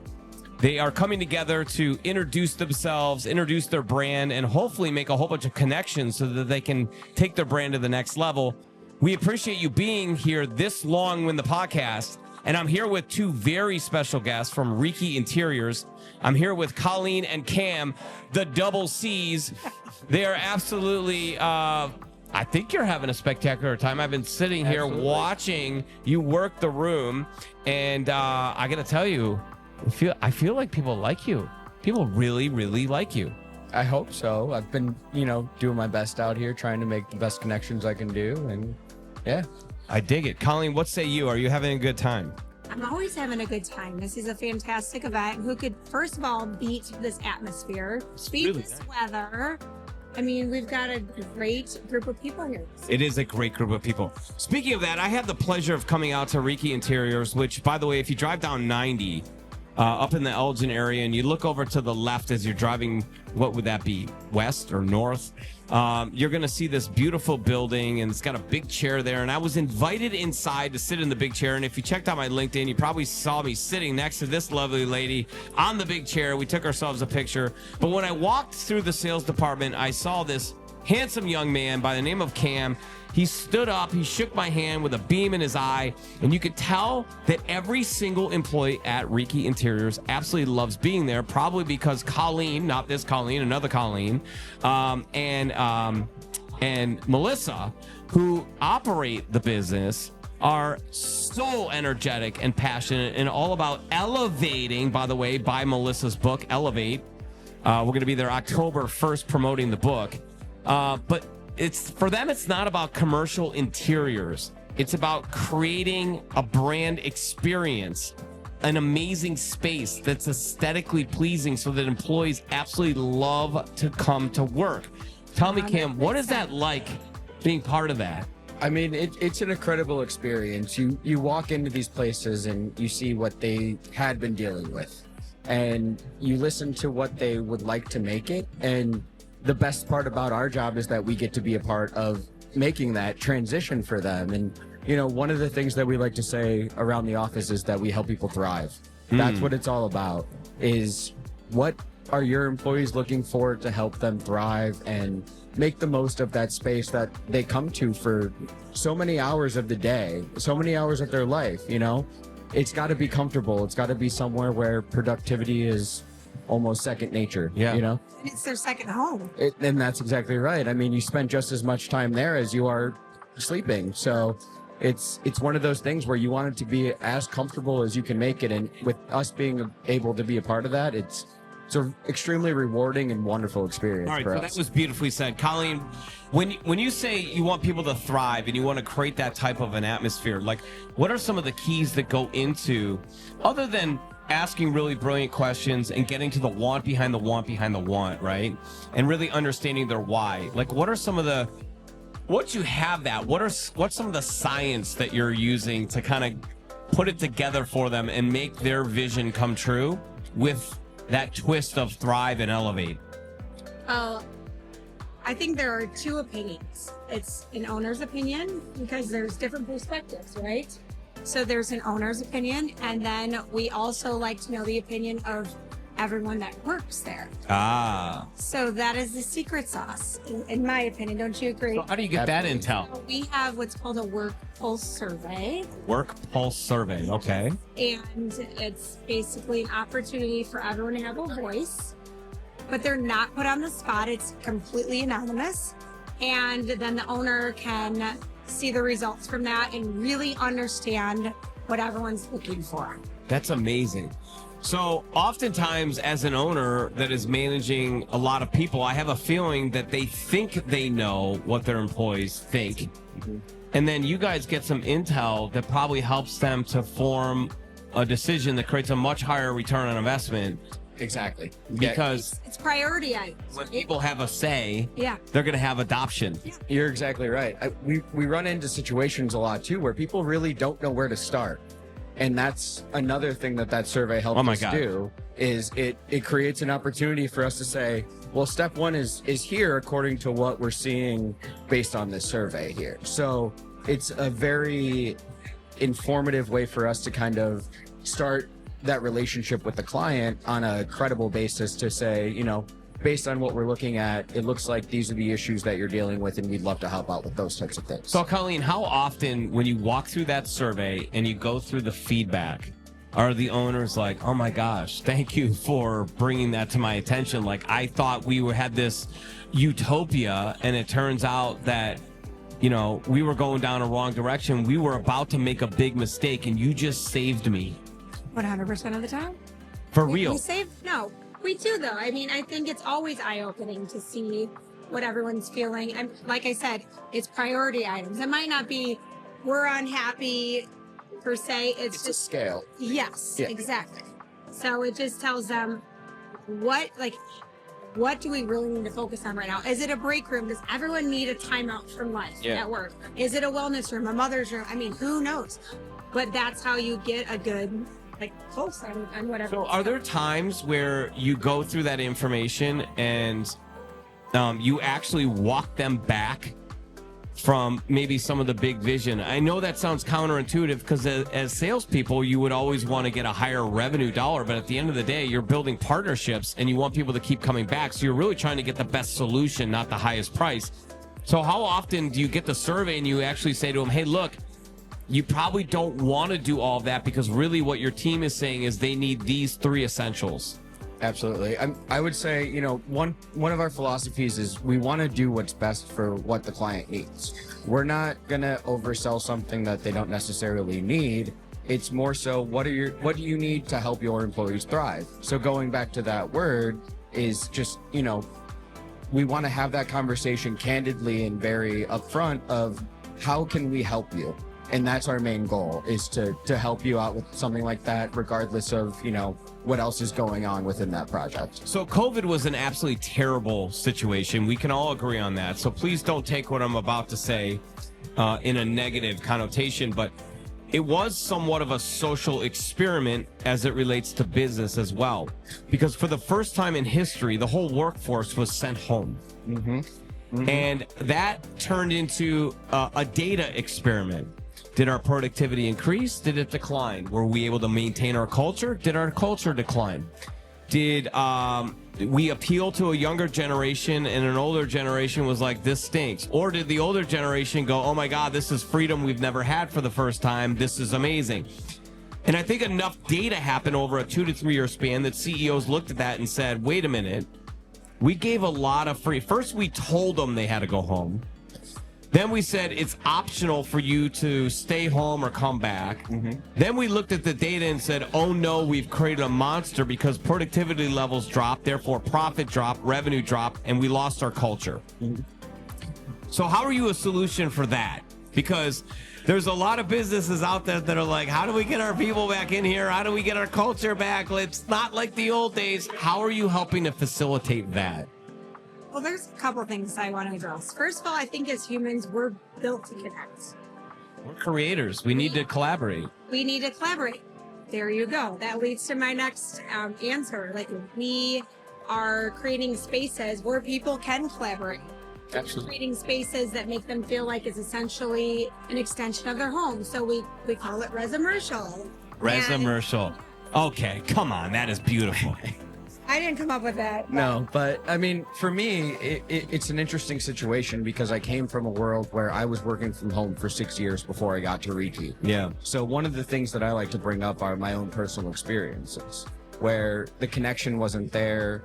They are coming together to introduce themselves, introduce their brand, and hopefully make a whole bunch of connections so that they can take their brand to the next level. We appreciate you being here this long in the podcast. And I'm here with two very special guests from Reiki Interiors. I'm here with Colleen and Cam, the double C's. They are absolutely, I think you're having a spectacular time. I've been sitting here watching you work the room. And I got to tell you, I feel like people like you. People really, really like you. I hope so. I've been, doing my best out here, trying to make the best connections I can do. And yeah. I dig it. Colleen, what say you? Are you having a good time? I'm always having a good time. This is a fantastic event. Who could, first of all, beat this atmosphere, beat really this nice. weather? I mean, we've got a great group of people here. It is a great group of people. Speaking of that, I had the pleasure of coming out to Reiki Interiors, which, by the way, if you drive down 90 up in the Elgin area and you look over to the left as you're driving, what would that be, west or north? You're going to see this beautiful building, and it's got a big chair there. And I was invited inside to sit in the big chair. And if you checked out my LinkedIn, you probably saw me sitting next to this lovely lady on the big chair. We took ourselves a picture. But when I walked through the sales department, I saw this handsome young man by the name of Cam. He stood up, he shook my hand with a beam in his eye, and you could tell that every single employee at Reiki Interiors absolutely loves being there, probably because Colleen, not this Colleen, another Colleen, and Melissa, who operate the business, are so energetic and passionate and all about elevating, by the way, by Melissa's book, Elevate. We're going to be there October 1st promoting the book. But it's for them, it's not about commercial interiors. It's about creating a brand experience, an amazing space that's aesthetically pleasing so that employees absolutely love to come to work. Tell me, Cam, what is that like being part of that? I mean, it's an incredible experience. You walk into these places and you see what they had been dealing with, and you listen to what they would like to make it. And the best part about our job is that we get to be a part of making that transition for them. And, one of the things that we like to say around the office is that we help people thrive. That's what it's all about, is what are your employees looking for to help them thrive and make the most of that space that they come to for so many hours of the day, so many hours of their life, you know? It's got to be comfortable. It's got to be somewhere where productivity is almost second nature, you know? And it's their second home. And that's exactly right. I mean, you spend just as much time there as you are sleeping. So it's one of those things where you want it to be as comfortable as you can make it. And with us being able to be a part of that, it's an extremely rewarding and wonderful experience. All right, for so us. that was beautifully said. Colleen, when you say you want people to thrive and you want to create that type of an atmosphere, like what are some of the keys that go into, other than asking really brilliant questions and getting to the want behind the want behind the want, right? And really understanding their why. Like what are some of the, once you have that, what's some of the science that you're using to kind of put it together for them and make their vision come true with that twist of thrive and elevate? I think there are two opinions. It's an owner's opinion because there's different perspectives, right? So there's an owner's opinion, and then we also like to know the opinion of everyone that works there. So that is the secret sauce, in my opinion. Don't you agree? So how do you get that intel? So we have what's called a work pulse survey. Work pulse survey, okay. And it's basically an opportunity for everyone to have a voice, but they're not put on the spot. It's completely anonymous. And then the owner can see the results from that and really understand what everyone's looking for. That's amazing. So oftentimes as an owner that is managing a lot of people, I have a feeling that they think they know what their employees think. And then you guys get some intel that probably helps them to form a decision that creates a much higher return on investment. Exactly. Because It's priority items. when people have a say, Yeah. they're going to have adoption. You're exactly right. We run into situations a lot too where people really don't know where to start. And that's another thing that survey helps us do is it creates an opportunity for us to say, well, step one is here according to what we're seeing based on this survey here. So it's a very informative way for us to kind of start that relationship with the client on a credible basis to say, you know, based on what we're looking at, it looks like these are the issues that you're dealing with, and we'd love to help out with those types of things. So, Colleen, how often when you walk through that survey and you go through the feedback, are the owners like, oh my gosh, thank you for bringing that to my attention? Like, I thought we had this utopia, and it turns out that, you know, we were going down a wrong direction. We were about to make a big mistake, and you just saved me. 100% of the time. For real. We save? No, we do though. I mean, I think it's always eye-opening to see what everyone's feeling. And like I said, it's priority items. It might not be we're unhappy per se. It's a just scale. Yes, Yeah. exactly. So it just tells them what do we really need to focus on right now? Is it a break room? Does everyone need a timeout from life at work? Is it a wellness room, a mother's room? I mean, who knows? But that's how you get a good pulse on whatever. So are there times where you go through that information and you actually walk them back from maybe some of the big vision? I know that sounds counterintuitive because as salespeople, you would always want to get a higher revenue dollar. But at the end of the day, you're building partnerships and you want people to keep coming back. So you're really trying to get the best solution, not the highest price. So how often do you get the survey and you actually say to them, hey, look, you probably don't want to do all of that because really what your team is saying is they need these three essentials? Absolutely. I would say, you know, one of our philosophies is we want to do what's best for what the client needs. We're not going to oversell something that they don't necessarily need. It's more so what do you need to help your employees thrive? So going back to that word is just, you know, we want to have that conversation candidly and very upfront of how can we help you? And that's our main goal, is to help you out with something like that, regardless of, you know, what else is going on within that project. So COVID was an absolutely terrible situation. We can all agree on that. So please don't take what I'm about to say in a negative connotation, but it was somewhat of a social experiment as it relates to business as well. Because for the first time in history, the whole workforce was sent home. And that turned into a data experiment. Did our productivity increase? Did it decline? Were we able to maintain our culture? Did our culture decline? Did we appeal to a younger generation and an older generation was like, this stinks? Or did the older generation go, oh my God, this is freedom we've never had for the first time. This is amazing. And I think enough data happened over a 2 to 3 year span that CEOs looked at that and said, wait a minute, we gave a lot of free. First, we told them they had to go home. Then we said it's optional for you to stay home or come back. Then we looked at the data and said, oh no, we've created a monster because productivity levels dropped, therefore profit dropped, revenue dropped, and we lost our culture. So how are you a solution for that? Because there's a lot of businesses out there that are like, how do we get our people back in here? How do we get our culture back? It's not like the old days. How are you helping to facilitate that? Well, there's a couple things I want to address. First of all, I think as humans, we're built to connect. We're creators. We need to collaborate. We need to collaborate. There you go. That leads to my next answer. Like, we are creating spaces where people can collaborate. Absolutely. Creating spaces that make them feel like it's essentially an extension of their home. So we call it Resimmercial. Resimmercial. Okay, come on. That is beautiful. I didn't come up with that. No, but I mean, for me, it's an interesting situation because I came from a world where I was working from home for 6 years before I got to Reiki. Yeah. So one of the things that I like to bring up are my own personal experiences where the connection wasn't there,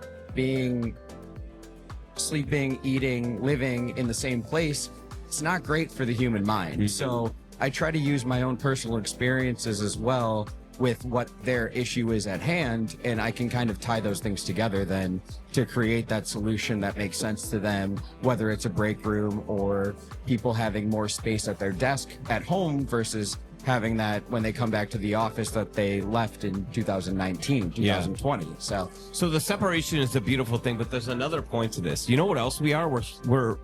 sleeping, eating, living in the same place. It's not great for the human mind. So I try to use my own personal experiences as well with what their issue is at hand, and I can kind of tie those things together then to create that solution that makes sense to them, whether it's a break room or people having more space at their desk at home versus having that when they come back to the office that they left in 2019, 2020. So the separation is a beautiful thing, but there's another point to this. You know what else we are? We're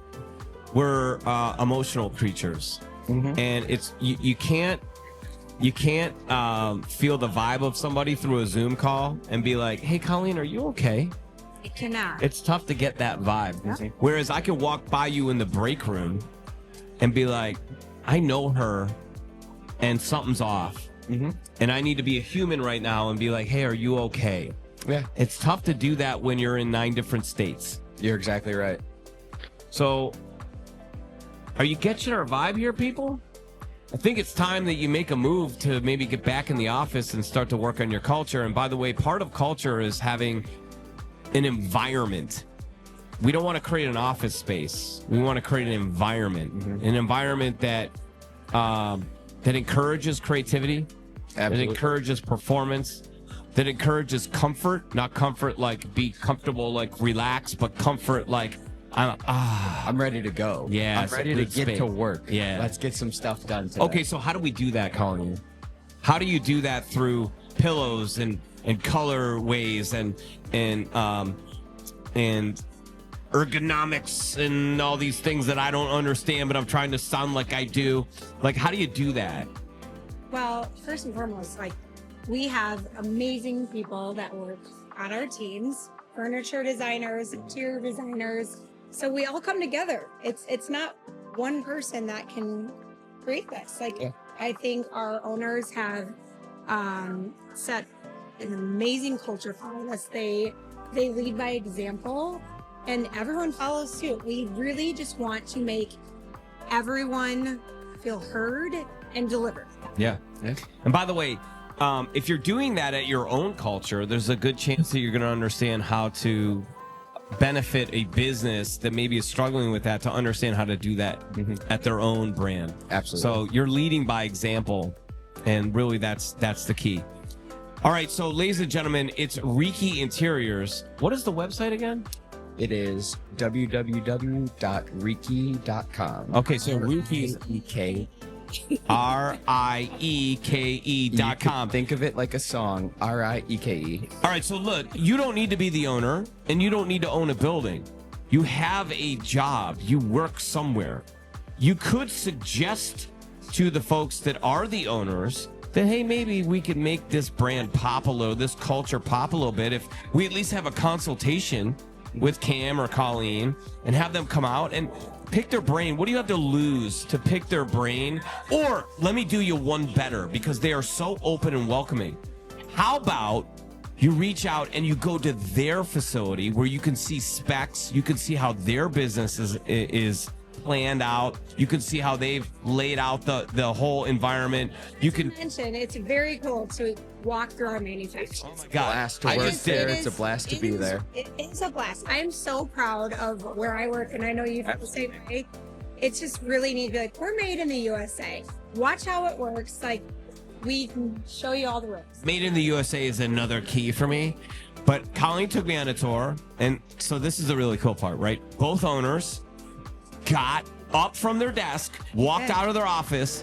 emotional creatures, and it's you can't feel the vibe of somebody through a Zoom call and be like, hey, Colleen, are you okay? It cannot. It's tough to get that vibe. Whereas I can walk by you in the break room and be like, I know her and something's off. And I need to be a human right now and be like, hey, are you okay? Yeah. It's tough to do that when you're in 9 different states. You're exactly right. So are you catching our vibe here, people? I think it's time that you make a move to maybe get back in the office and start to work on your culture. And by the way, part of culture is having an environment. We don't want to create an office space. We want to create an environment, an environment that that encourages creativity, that encourages performance, that encourages comfort. Not comfort like be comfortable, like relax, but comfort like I'm ready to go. Yeah, I'm ready to get to work. Yeah. Let's get some stuff done today. Okay, so how do we do that, Colleen? How do you do that through pillows and colorways and ergonomics and all these things that I don't understand, but I'm trying to sound like I do? Like, how do you do that? Well, first and foremost, like, we have amazing people that work on our teams, furniture designers, interior designers. So we all come together. It's not one person that can create this. Like, I think our owners have set an amazing culture for us. They lead by example, and everyone follows suit. We really just want to make everyone feel heard and delivered. Yeah. And by the way, if you're doing that at your own culture, there's a good chance that you're going to understand how to benefit a business that maybe is struggling with that to understand how to do that at their own brand. Absolutely. So you're leading by example, and really that's the key. All right, so ladies and gentlemen, it's Reiki Interiors. What is the website again? It is www.reiki.com. Okay, so Reiki E-K. RIEKE.com. Think of it like a song. RIEKE. All right, so look, you don't need to be the owner, and you don't need to own a building. You have a job. You work somewhere. You could suggest to the folks that are the owners that, hey, maybe we could make this brand pop a little, this culture pop a little bit, if we at least have a consultation with Cam or Colleen and have them come out and pick their brain. What do you have to lose to pick their brain? Or let me do you one better, because they are so open and welcoming. How about You reach out and you go to their facility where you can see specs. You can see how their business is planned out. You can see how they've laid out the whole environment. You can mention it's very cool to walk through our manufacturing. Blast to work there. It's a blast to be there. It is a blast. I'm so proud of where I work, and I know you feel the same way. It's just really neat to be like, we're made in the USA. Watch how it works. Like, we can show you all the ropes. Made in the USA is another key for me. But Colleen took me on a tour, and so this is the really cool part, right? Both owners got up from their desk, walked out of their office.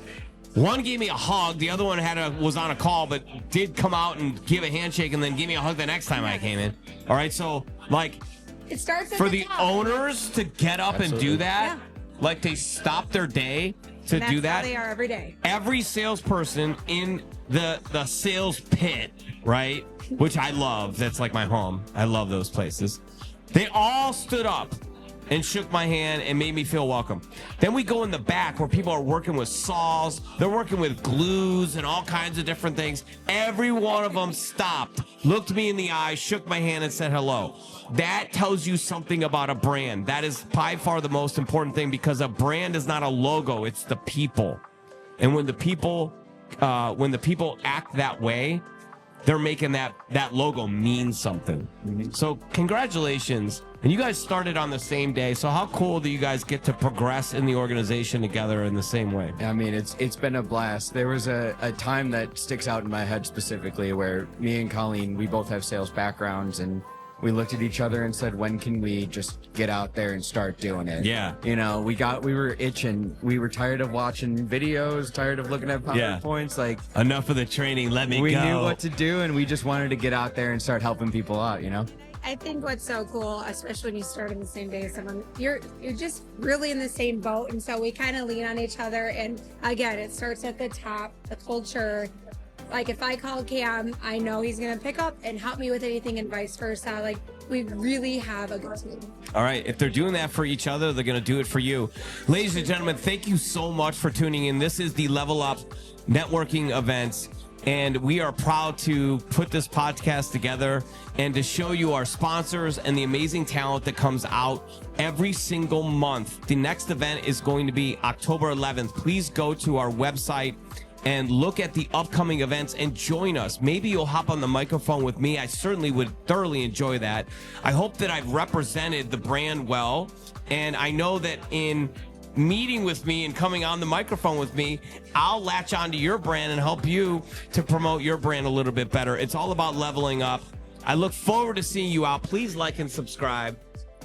One gave me a hug. The other one was on a call, but did come out and give a handshake and then give me a hug the next time I came in. All right, so like, it starts at for the top. owners to get up and do that, like they stop their day to do that. How they are every day. Every salesperson in the sales pit, right? Which I love. That's like my home. I love those places. They all stood up and shook my hand and made me feel welcome. Then we go in the back where people are working with saws. They're working with glues and all kinds of different things. Every one of them stopped, looked me in the eye, shook my hand, and said hello. That tells you something about a brand. That is by far the most important thing, because a brand is not a logo, it's the people. And when the people act that way, they're making that logo mean something. So congratulations. And you guys started on the same day. So how cool do you guys get to progress in the organization together in the same way? I mean, it's been a blast. There was a time that sticks out in my head specifically where me and Colleen, we both have sales backgrounds, and we looked at each other and said, when can we just get out there and start doing it? Yeah. You know, we were itching. We were tired of watching videos, tired of looking at PowerPoints. Like, enough of the training, let me go. We knew what to do, and we just wanted to get out there and start helping people out, you know? I think what's so cool, especially when you start in the same day as someone, you're just really in the same boat. And so we kind of lean on each other. And again, it starts at the top, the culture. Like, if I call Cam, I know he's going to pick up and help me with anything, and vice versa. Like, we really have a good team. All right. If they're doing that for each other, they're going to do it for you. Ladies and gentlemen, thank you so much for tuning in. This is the Level Up Networking Events, and we are proud to put this podcast together and to show you our sponsors and the amazing talent that comes out every single month. The next event is going to be October 11th. Please go to our website and look at the upcoming events and join us. Maybe you'll hop on the microphone with me. I certainly would thoroughly enjoy that. I hope that I've represented the brand well, and I know that in meeting with me and coming on the microphone with me, I'll latch onto your brand and help you to promote your brand a little bit better. It's all about leveling up. I look forward to seeing you out. Please like and subscribe.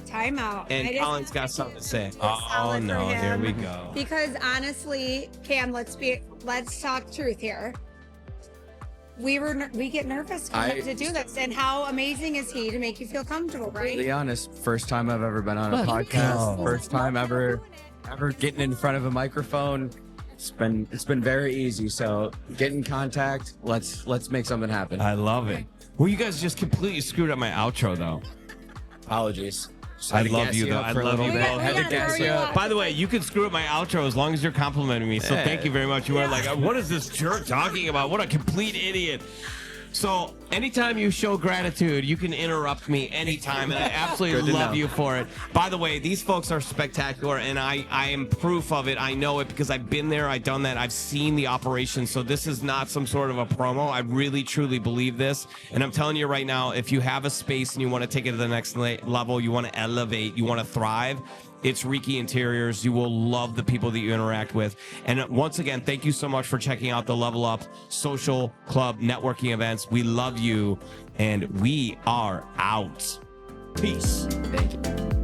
Time out. And Colin's got something to say. Oh solid no, for here him. we go. Because honestly, Cam, let's talk truth here. We get nervous to do this, and how amazing is he to make you feel comfortable, To right? be honest, first time I've ever been on a podcast. First time ever getting in front of a microphone. It's been very easy. So get in contact. Let's make something happen. I love it. Well, you guys just completely screwed up my outro, though. Apologies. I love you, though. I love you both. Had to gas you up. By the way, you can screw up my outro as long as you're complimenting me. So thank you very much. You are like, what is this jerk talking about? What a complete idiot. So anytime you show gratitude, you can interrupt me anytime, and I absolutely love you for it. By the way, these folks are spectacular, and I am proof of it. I know it because I've been there, I've done that, I've seen the operation. So this is not some sort of a promo. I really, truly believe this. And I'm telling you right now, if you have a space and you want to take it to the next level, you want to elevate, you want to thrive, it's Riki Interiors. You will love the people that you interact with. And once again, thank you so much for checking out the Level Up Social Club networking events. We love you, and we are out. Peace. Thank you.